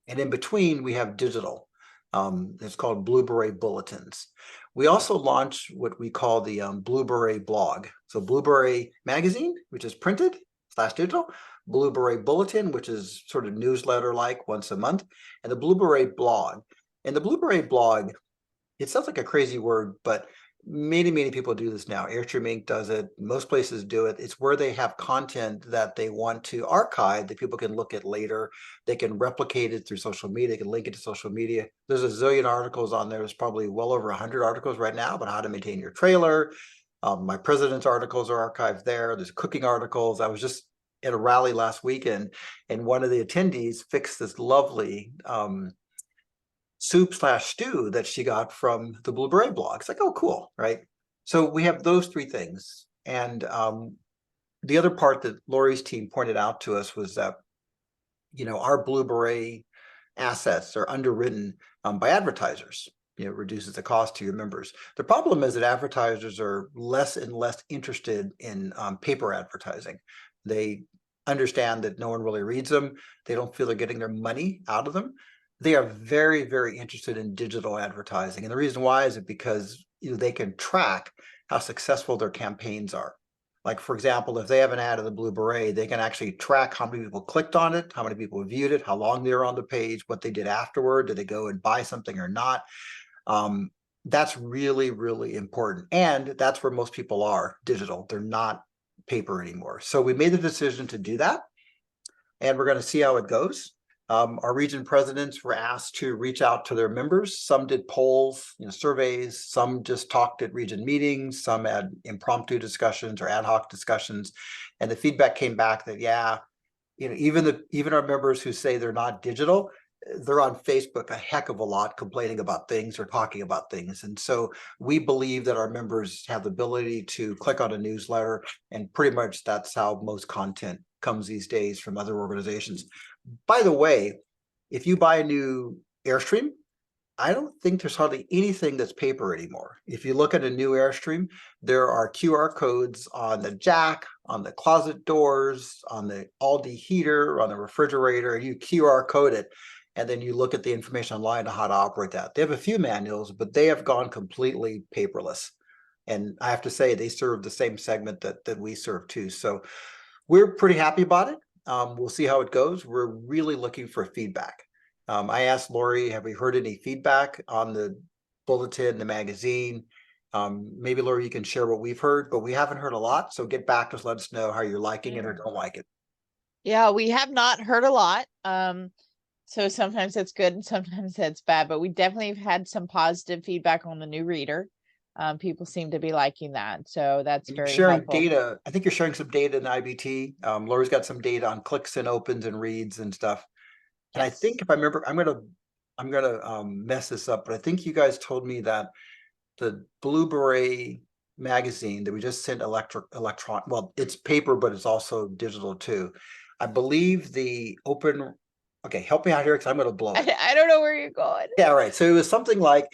And in between, we have digital. It's called Blue Beret Bulletins. We also launched what we call the Blue Beret blog. So Blue Beret magazine, which is printed / digital, Blue Beret Bulletin, which is sort of newsletter-like once a month, and the Blue Beret blog. And the Blue Beret blog, it sounds like a crazy word, but many people do this now. Airstream Inc. does it. Most places do it. It's where they have content that they want to archive that people can look at later. They can replicate it through social media. They can link it to social media. There's a zillion articles on there. There's probably well over 100 articles right now about how to maintain your trailer. My president's articles are archived there. There's cooking articles. I was just at a rally last weekend, and one of the attendees fixed this lovely soup/stew that she got from the Blue Beret blog. It's like, oh, cool, right? So we have those 3 things. And the other part that Lori's team pointed out to us was that, our Blue Beret assets are underwritten by advertisers. It reduces the cost to your members. The problem is that advertisers are less and less interested in paper advertising. They understand that no one really reads them. They don't feel they're getting their money out of them. They are very, very interested in digital advertising. And the reason why is because they can track how successful their campaigns are. Like, for example, if they have an ad of the Blue Beret, they can actually track how many people clicked on it, how many people viewed it, how long they were on the page, what they did afterward. Did they go and buy something or not? That's really, really important. And that's where most people are digital. They're not paper anymore. So we made the decision to do that, and we're going to see how it goes. Our region presidents were asked to reach out to their members. Some did polls, surveys. Some just talked at region meetings. Some had impromptu discussions or ad hoc discussions. And the feedback came back that, yeah, even our members who say they're not digital, they're on Facebook a heck of a lot complaining about things or talking about things. And so we believe that our members have the ability to click on a newsletter, and pretty much that's how most content comes these days from other organizations. By the way, if you buy a new Airstream, I don't think there's hardly anything that's paper anymore. If you look at a new Airstream, there are QR codes on the jack, on the closet doors, on the Aldi heater, on the refrigerator, and you QR code it. And then you look at the information online on how to operate that. They have a few manuals, but they have gone completely paperless. And I have to say, they serve the same segment that we serve too. So we're pretty happy about it. We'll see how it goes. We're really looking for feedback. I asked Lori, have we heard any feedback on the bulletin, the magazine? Maybe Lori, you can share what we've heard, but we haven't heard a lot. So get back to us, let us know how you're liking it or don't like it. Yeah, we have not heard a lot. So sometimes it's good and sometimes it's bad, but we definitely have had some positive feedback on the new reader. People seem to be liking that. So that's And you're very sharing helpful. data. I think you're sharing some data in IBT. Lori's got some data on clicks and opens and reads and stuff. And I think Yes. if I remember, I'm gonna mess this up, but I think you guys told me that the Blue Beret magazine that we just sent electron, well, it's paper, but it's also digital too. I believe the open, okay, help me out here because I'm gonna blow it. I don't know where you're going. Yeah, right. So it was something like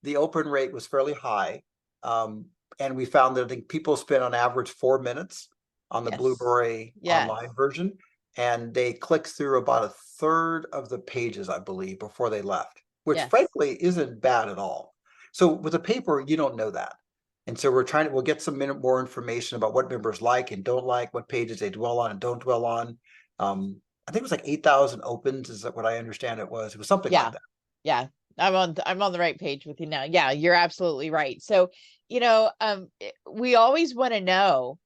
the open rate was fairly high. And we found that I think people spent on average 4 minutes on the Blue Yes. Beret Yes. online version, and they clicked through about a third of the pages, I believe, before they left, which Yes. frankly isn't bad at all. So with a paper, you don't know that. And so we'll get some more information about what members like and don't like, what pages they dwell on and don't dwell on. I think it was like 8,000 opens, is that what I understand it was? It was something like Yeah. that. Yeah. I'm on the right page with you now. Yeah, you're absolutely right. So, we always want to know,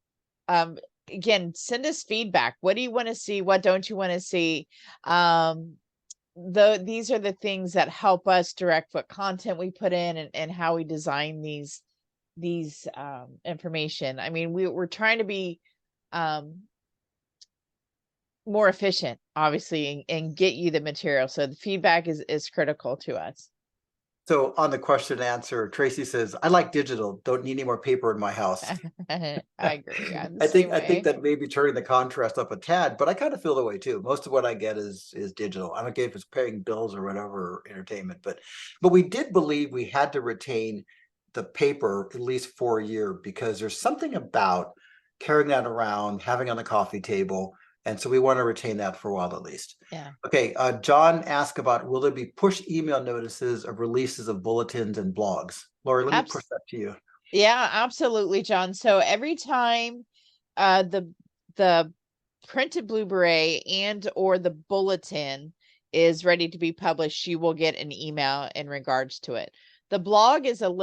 again, send us feedback. What do you want to see? What don't you want to see? These are the things that help us direct what content we put in and how we design these information. I mean, we're trying to be more efficient, obviously, and get you the material. So the feedback is critical to us. So on the question and answer, Tracy says, I like digital, don't need any more paper in my house. I agree. I'm the I same think way. that may be turning the contrast up a tad, but I kind of feel the way too. Most of what I get is digital. I don't care if it's paying bills or whatever, or entertainment, but we did believe we had to retain the paper at least for a year, because there's something about carrying that around, having on the coffee table. And so we want to retain that for a while at least. Yeah. Okay, John asked about, will there be push email notices of releases of bulletins and blogs? Lori, let me push that to you. Yeah, absolutely, John. So every time the printed Blue Beret and or the bulletin is ready to be published, you will get an email in regards to it. The blog is a I'm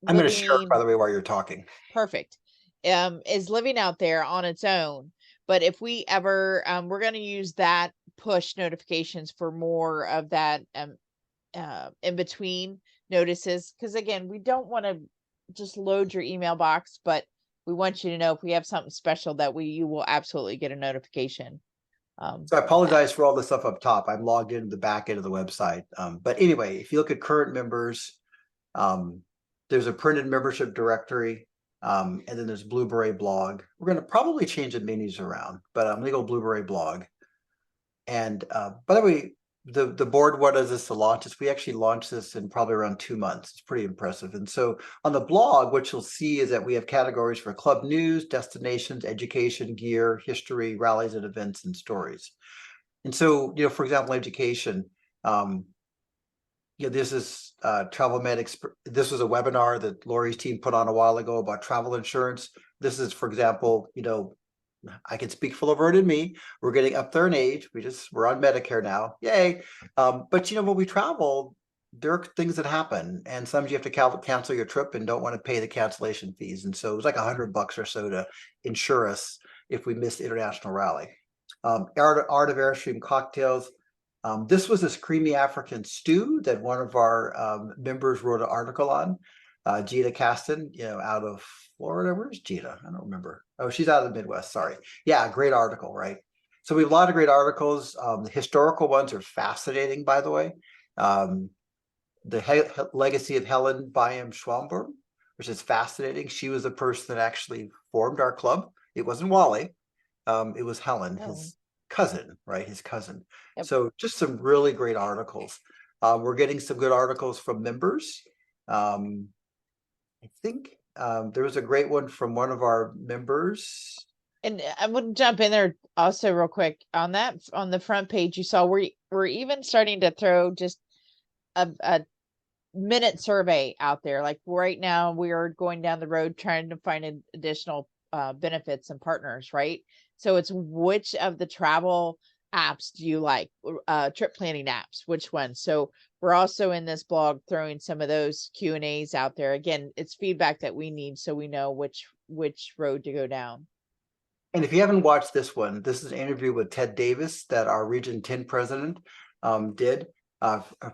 going to share it, by living the way, while you're talking. perfect. Is living out there on its own. But if we ever we're going to use that push notifications for more of that in between notices, because again, we don't want to just load your email box, but we want you to know if we have something special that you will absolutely get a notification. So I apologize for all the stuff up top. I'm logged into the back end of the website. But anyway, if you look at current members, there's a printed membership directory, and then there's Blue Beret blog. We're going to probably change the menus around, but I'm going to go Blue Beret blog. And by the way, the board wanted us to launch this. We actually launched this in probably around 2 months. It's pretty impressive. And so on the blog, what you'll see is that we have categories for club news, destinations, education, gear, history, rallies and events, and stories. And so, for example, education, this is Travel Med. This was a webinar that Lori's team put on a while ago about travel insurance. This is, for example, I can speak for Laverne and me. We're getting up there in age. We're on Medicare now. Yay. But when we travel, there are things that happen, and sometimes you have to cancel your trip and don't want to pay the cancellation fees. And so it was like $100 or so to insure us if we missed the international rally. Art of Airstream cocktails. This was this creamy African stew that one of our members wrote an article on. Gita Caston, out of Florida. Where's Gita? I don't remember. Oh, she's out of the Midwest. Sorry. Yeah, great article, right? So we have a lot of great articles. The historical ones are fascinating, by the way. The legacy of Helen Byam Schwamberg, which is fascinating. She was the person that actually formed our club. It wasn't Wally. It was Helen, his cousin, right? His cousin. Yep. So just some really great articles. We're getting some good articles from members. I think there was a great one from one of our members. And I would jump in there also real quick on the front page. You saw we're even starting to throw just a minute survey out there. Like right now, we are going down the road trying to find additional benefits and partners, right? So it's which of the travel apps do you like? Trip planning apps, which ones? So we're also in this blog throwing some of those Q&As out there. Again, it's feedback that we need so we know which road to go down. And if you haven't watched this one, this is an interview with Ted Davis that our Region 10 president did,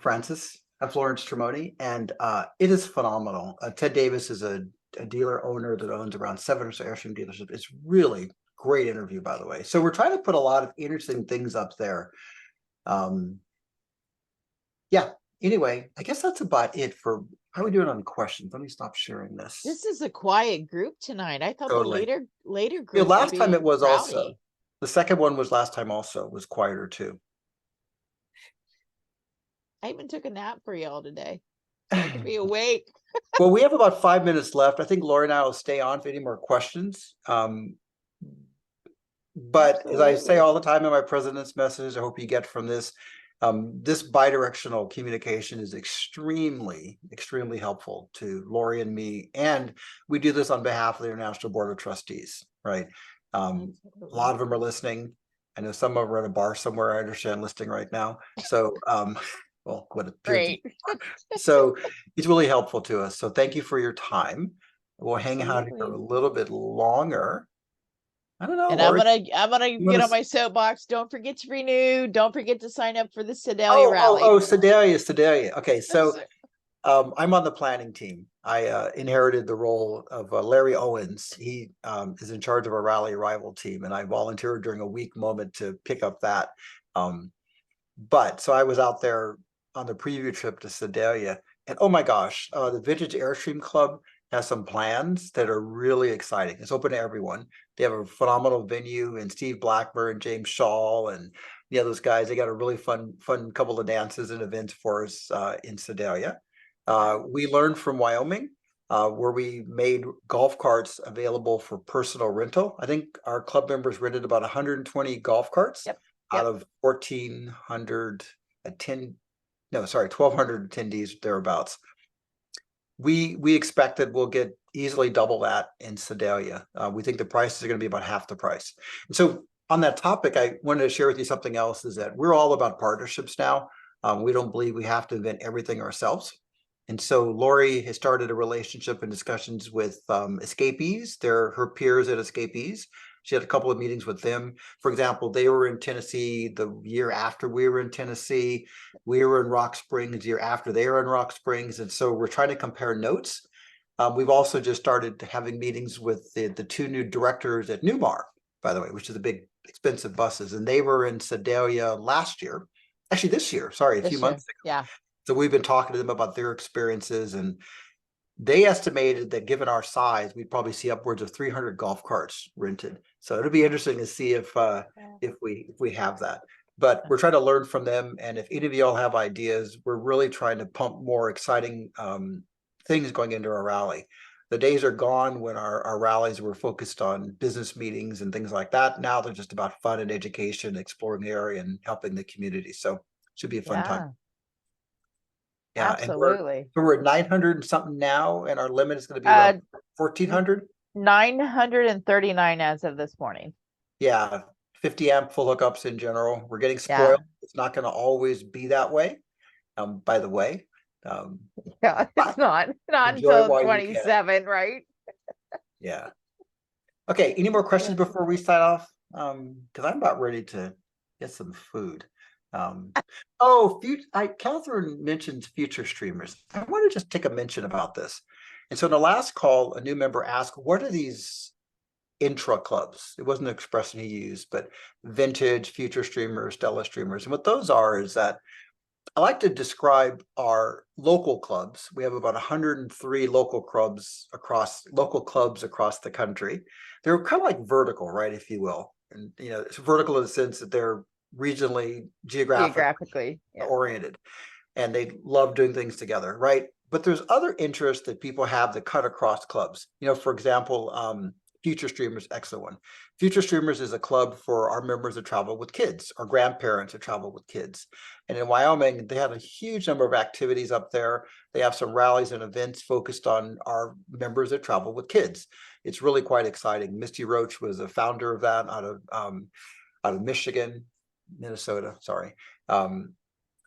Francis Florence Tremoni, and it is phenomenal. Ted Davis is a dealer owner that owns around 7 or so Airstream dealerships. It's really great interview, by the way. So we're trying to put a lot of interesting things up there. Yeah, anyway, I guess that's about it for how are we doing on questions. Let me stop sharing this. This is a quiet group tonight. I thought Totally. the later group last time it was rowdy. also the second one was last time also was quieter too. I even took a nap for y'all today. So I can be awake. Well, we have about 5 minutes left. I think Lori and I will stay on for any more questions. But as I say all the time in my president's message, I hope you get from this, this bidirectional communication is extremely, extremely helpful to Lori and me. And we do this on behalf of the International Board of Trustees, right? A lot of them are listening. I know some of them are at a bar somewhere, I understand, listening right now. So, well, what appears so it's really helpful to us. So thank you for your time. We'll hang out here a little bit longer. I don't know. And Lori, I'm gonna get on my soapbox. Don't forget to renew. Don't forget to sign up for the Sedalia rally. Sedalia. Okay, so I'm on the planning team. I inherited the role of Larry Owens. He is in charge of our rally arrival team, and I volunteered during a weak moment to pick up that. But so I was out there on the preview trip to Sedalia, and oh my gosh, the Vintage Airstream Club has some plans that are really exciting. It's open to everyone. They have a phenomenal venue, and Steve Blackburn, James Shaw, and those guys. They got a really fun couple of dances and events for us in Sedalia. We learned from Wyoming, where we made golf carts available for personal rental. I think our club members rented about 120 golf carts out of 1,400 1,200 attendees thereabouts. We expect that we'll get easily double that in Sedalia. We think the price is going to be about half the price. And so on that topic, I wanted to share with you something else, is that we're all about partnerships now. We don't believe we have to invent everything ourselves. And so Lori has started a relationship and discussions with Escapees. They're her peers at Escapees. She had a couple of meetings with them. For example, they were in Tennessee the year after we were in Tennessee. We were in Rock Springs the year after they were in Rock Springs. And so we're trying to compare notes. We've also just started having meetings with the 2 new directors at Newmar, by the way, which is the big expensive buses. And they were in Sedalia last year. Actually, this year, sorry, a few months ago. Yeah. So we've been talking to them about their experiences, and they estimated that given our size, we'd probably see upwards of 300 golf carts rented. So it'll be interesting to see if we have that. But we're trying to learn from them. And if any of y'all have ideas, we're really trying to pump more exciting things going into our rally. The days are gone when our rallies were focused on business meetings and things like that. Now they're just about fun and education, exploring the area and helping the community. So it should be a fun time. Yeah, and Absolutely. we're at 900 and something now, and our limit is going to be Uh, around 1400. 939 as of this morning. Yeah, 50 amp full hookups in general. We're getting Yeah. spoiled. It's not going to always be that way. By the way, um, Yeah, it's but not enjoy until while you can. 27, right? Yeah. Okay. Any more questions Yeah. before we sign off? Because I'm about ready to get some food. Um, oh, Catherine mentioned future streamers. I want to just take a mention about this. And so in the last call, a new member asked, what are these intra clubs? It wasn't an expression he used, but vintage, future streamers, Stella streamers. And what those are is that I like to describe our local clubs. We have about 103 local clubs across the country. They're kind of like vertical, right, if you will. And it's vertical in the sense that they're regionally, geographically Geographically. Yeah. oriented, and they love doing things together, right? But there's other interests that people have that cut across clubs. For example, Future Streamers, excellent one. Future Streamers is a club for our members that travel with kids, our grandparents that travel with kids. And in Wyoming, they have a huge number of activities up there. They have some rallies and events focused on our members that travel with kids. It's really quite exciting. Misty Roach was a founder of that out of Minnesota, sorry.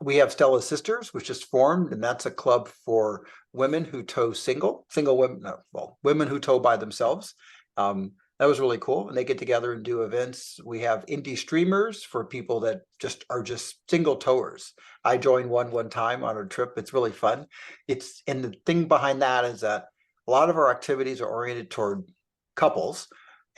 We have Stella Sisters, which just formed, and that's a club for women who tow single women, no, well, women who tow by themselves. That was really cool, and they get together and do events. We have indie streamers for people that are just single towers. I joined one time on a trip. It's really fun. And the thing behind that is that a lot of our activities are oriented toward couples.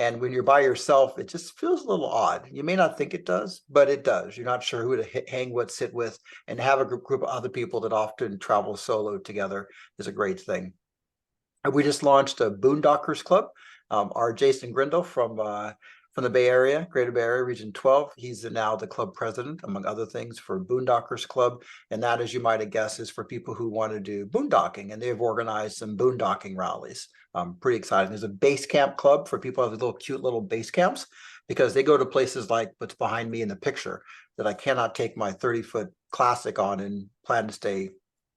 And when you're by yourself, it just feels a little odd. You may not think it does, but it does. You're not sure who to hang with, sit with, and have a group of other people that often travel solo together is a great thing. And we just launched a Boondockers Club. Our Jason Grindle from the Bay Area, Greater Bay Area, Region 12. He's now the club president, among other things, for Boondockers Club. And that, as you might have guessed, is for people who want to do boondocking. And they've organized some boondocking rallies. Pretty exciting. There's a base camp club for people who have little cute little base camps, because they go to places like what's behind me in the picture that I cannot take my 30-foot classic on and plan to stay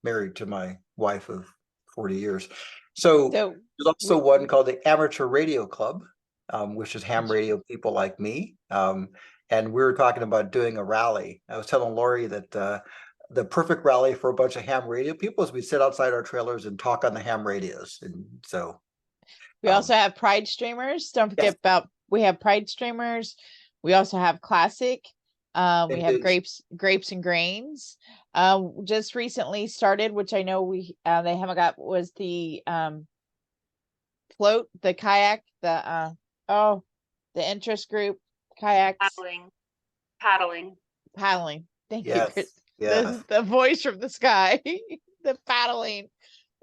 married to my wife of 40 years. So So there's also one called the Amateur Radio Club, which is ham radio people like me. And we were talking about doing a rally. I was telling Lori that the perfect rally for a bunch of ham radio people is we sit outside our trailers and talk on the ham radios. And so we also have Pride streamers. Don't forget about, we have Pride streamers. We also have Classic. We have grapes and grains. Just recently started, which I know they haven't got, was the float, the kayak, the interest group kayaks. Paddling. Thank you, Chris. yes. The voice from the sky, the paddling.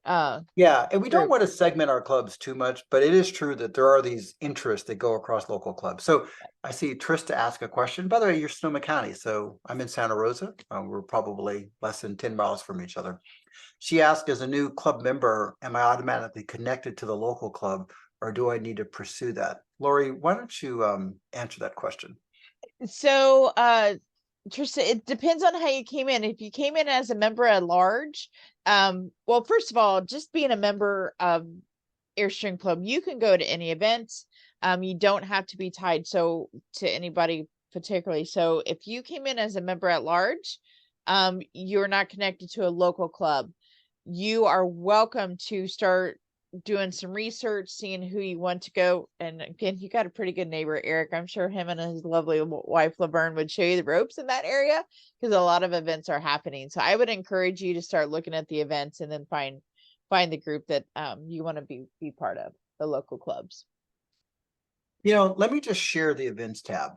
Yeah, and we don't group. want to segment our clubs too much, but it is true that there are these interests that go across local clubs. So I see Trista ask a question. By the way, you're Sonoma County, so I'm in Santa Rosa. We're probably less than 10 miles from each other. She asked, as a new club member, am I automatically connected to the local club, or do I need to pursue that? Lori, why don't you answer that question? So, Trista, it depends on how you came in. If you came in as a member at large, well, first of all, just being a member of Airstream Club, you can go to any events. You don't have to be tied to anybody particularly. So if you came in as a member at large, you're not connected to a local club. You are welcome to start doing some research, seeing who you want to go. And again, you got a pretty good neighbor, Eric. I'm sure him and his lovely wife Laverne would show you the ropes in that area, because a lot of events are happening. So I would encourage you to start looking at the events and then find the group that you want to be part of, the local clubs. Let me just share the events tab.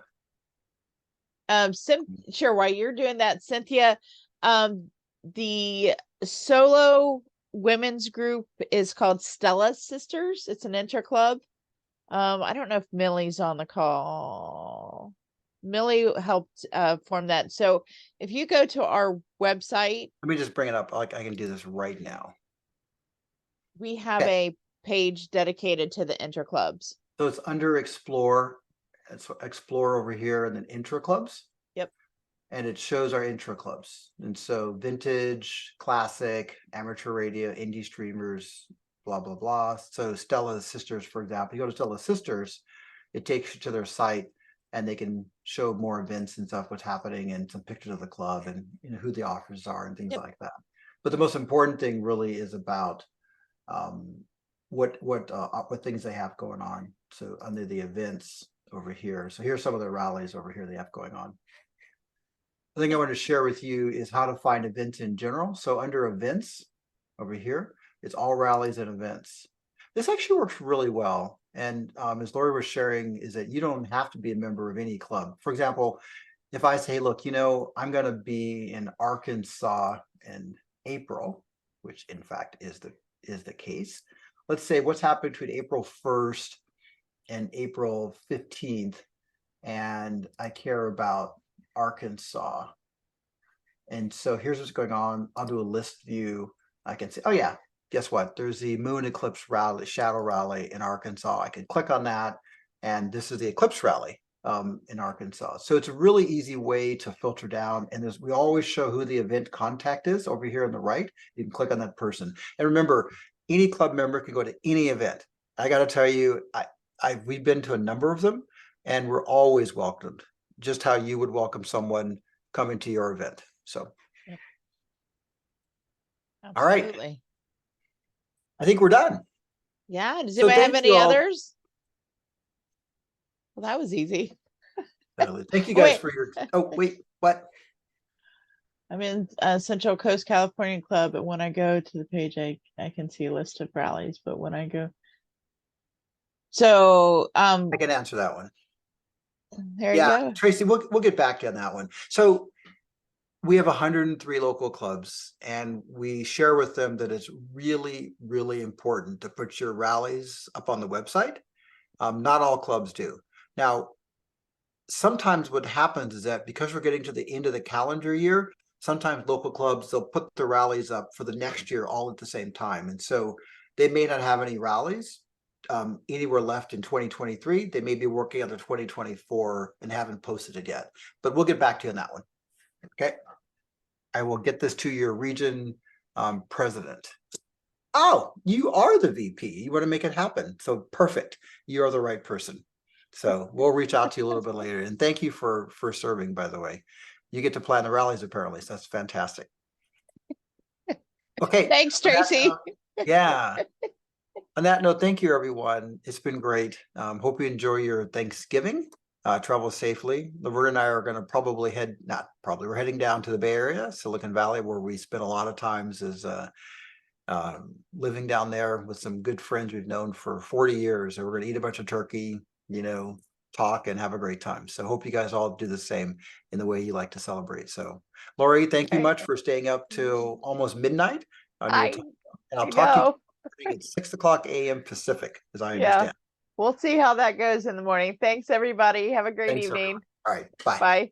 Sure, while you're doing that, Cynthia, the solo women's group is called Stella Sisters. It's an inter club. I don't know if Millie's on the call. Millie helped form that. So if you go to our website, let me just bring it up. I can do this right now. We have a page dedicated to the inter clubs. So it's under Explore. It's Explore over here, and then intra clubs. Yep. and it shows our intro clubs. And so vintage, classic, amateur radio, indie streamers, blah, blah, blah. So Stella's Sisters, for example, you go to Stella's Sisters, it takes you to their site and they can show more events and stuff, what's happening, and some pictures of the club and who the offers are and things like that. But the most important thing really is about what things they have going on. So under the events over here. So here's some of the rallies over here they have going on. The thing I want to share with you is how to find events in general. So under events over here, it's all rallies and events. This actually works really well. And as Lori was sharing, is that you don't have to be a member of any club. For example, if I say, look, I'm going to be in Arkansas in April, which in fact is the case. Let's say what's happened between April 1st and April 15th, and I care about Arkansas. And so here's what's going on. I'll do a list view. I can say, oh yeah, guess what? There's the moon eclipse rally, shadow rally in Arkansas. I can click on that, and this is the eclipse rally in Arkansas. So it's a really easy way to filter down. And we always show who the event contact is over here on the right. You can click on that person. And remember, any club member can go to any event. I got to tell you, we've been to a number of them, and we're always welcomed, just how you would welcome someone coming to your event. So, all right, Absolutely. I think we're done. Yeah. Does So anybody have thank any you all. others? Well, that was easy. Thank you Oh, guys wait. for your. Oh wait, what? I'm in Central Coast California Club, and when I go to the page, I can see a list of rallies. But when I go, so I can answer that one. there you go. Tracy, we'll get back to you on that one. So we have 103 local clubs, and we share with them that it's really, really important to put your rallies up on the website. Not all clubs do. Now, sometimes what happens is that because we're getting to the end of the calendar year, sometimes local clubs, they'll put the rallies up for the next year all at the same time. And so they may not have any rallies anywhere left in 2023. They may be working on the 2024 and haven't posted it yet, but we'll get back to you on that one. Okay. I will get this to your region president. Oh, you are the VP. You want to make it happen. So perfect. You're the right person. So we'll reach out to you a little bit later. And thank you for serving, by the way. You get to plan the rallies apparently. So that's fantastic. Okay. Thanks, Tracy. Yeah. On that note, thank you, everyone. It's been great. Hope you enjoy your Thanksgiving. Travel safely. Laverne and I are going to we're heading down to the Bay Area, Silicon Valley, where we spent a lot of times as living down there with some good friends we've known for 40 years. And we're going to eat a bunch of turkey, talk and have a great time. So hope you guys all do the same in the way you like to celebrate. So Lori, thank you much for staying up till almost midnight on your time. And I'll talk to you at 6 o'clock a.m. Pacific, as I understand. We'll see how that goes in the morning. Thanks, everybody. Have a great Thanks, evening. everyone. All right. Bye. Bye.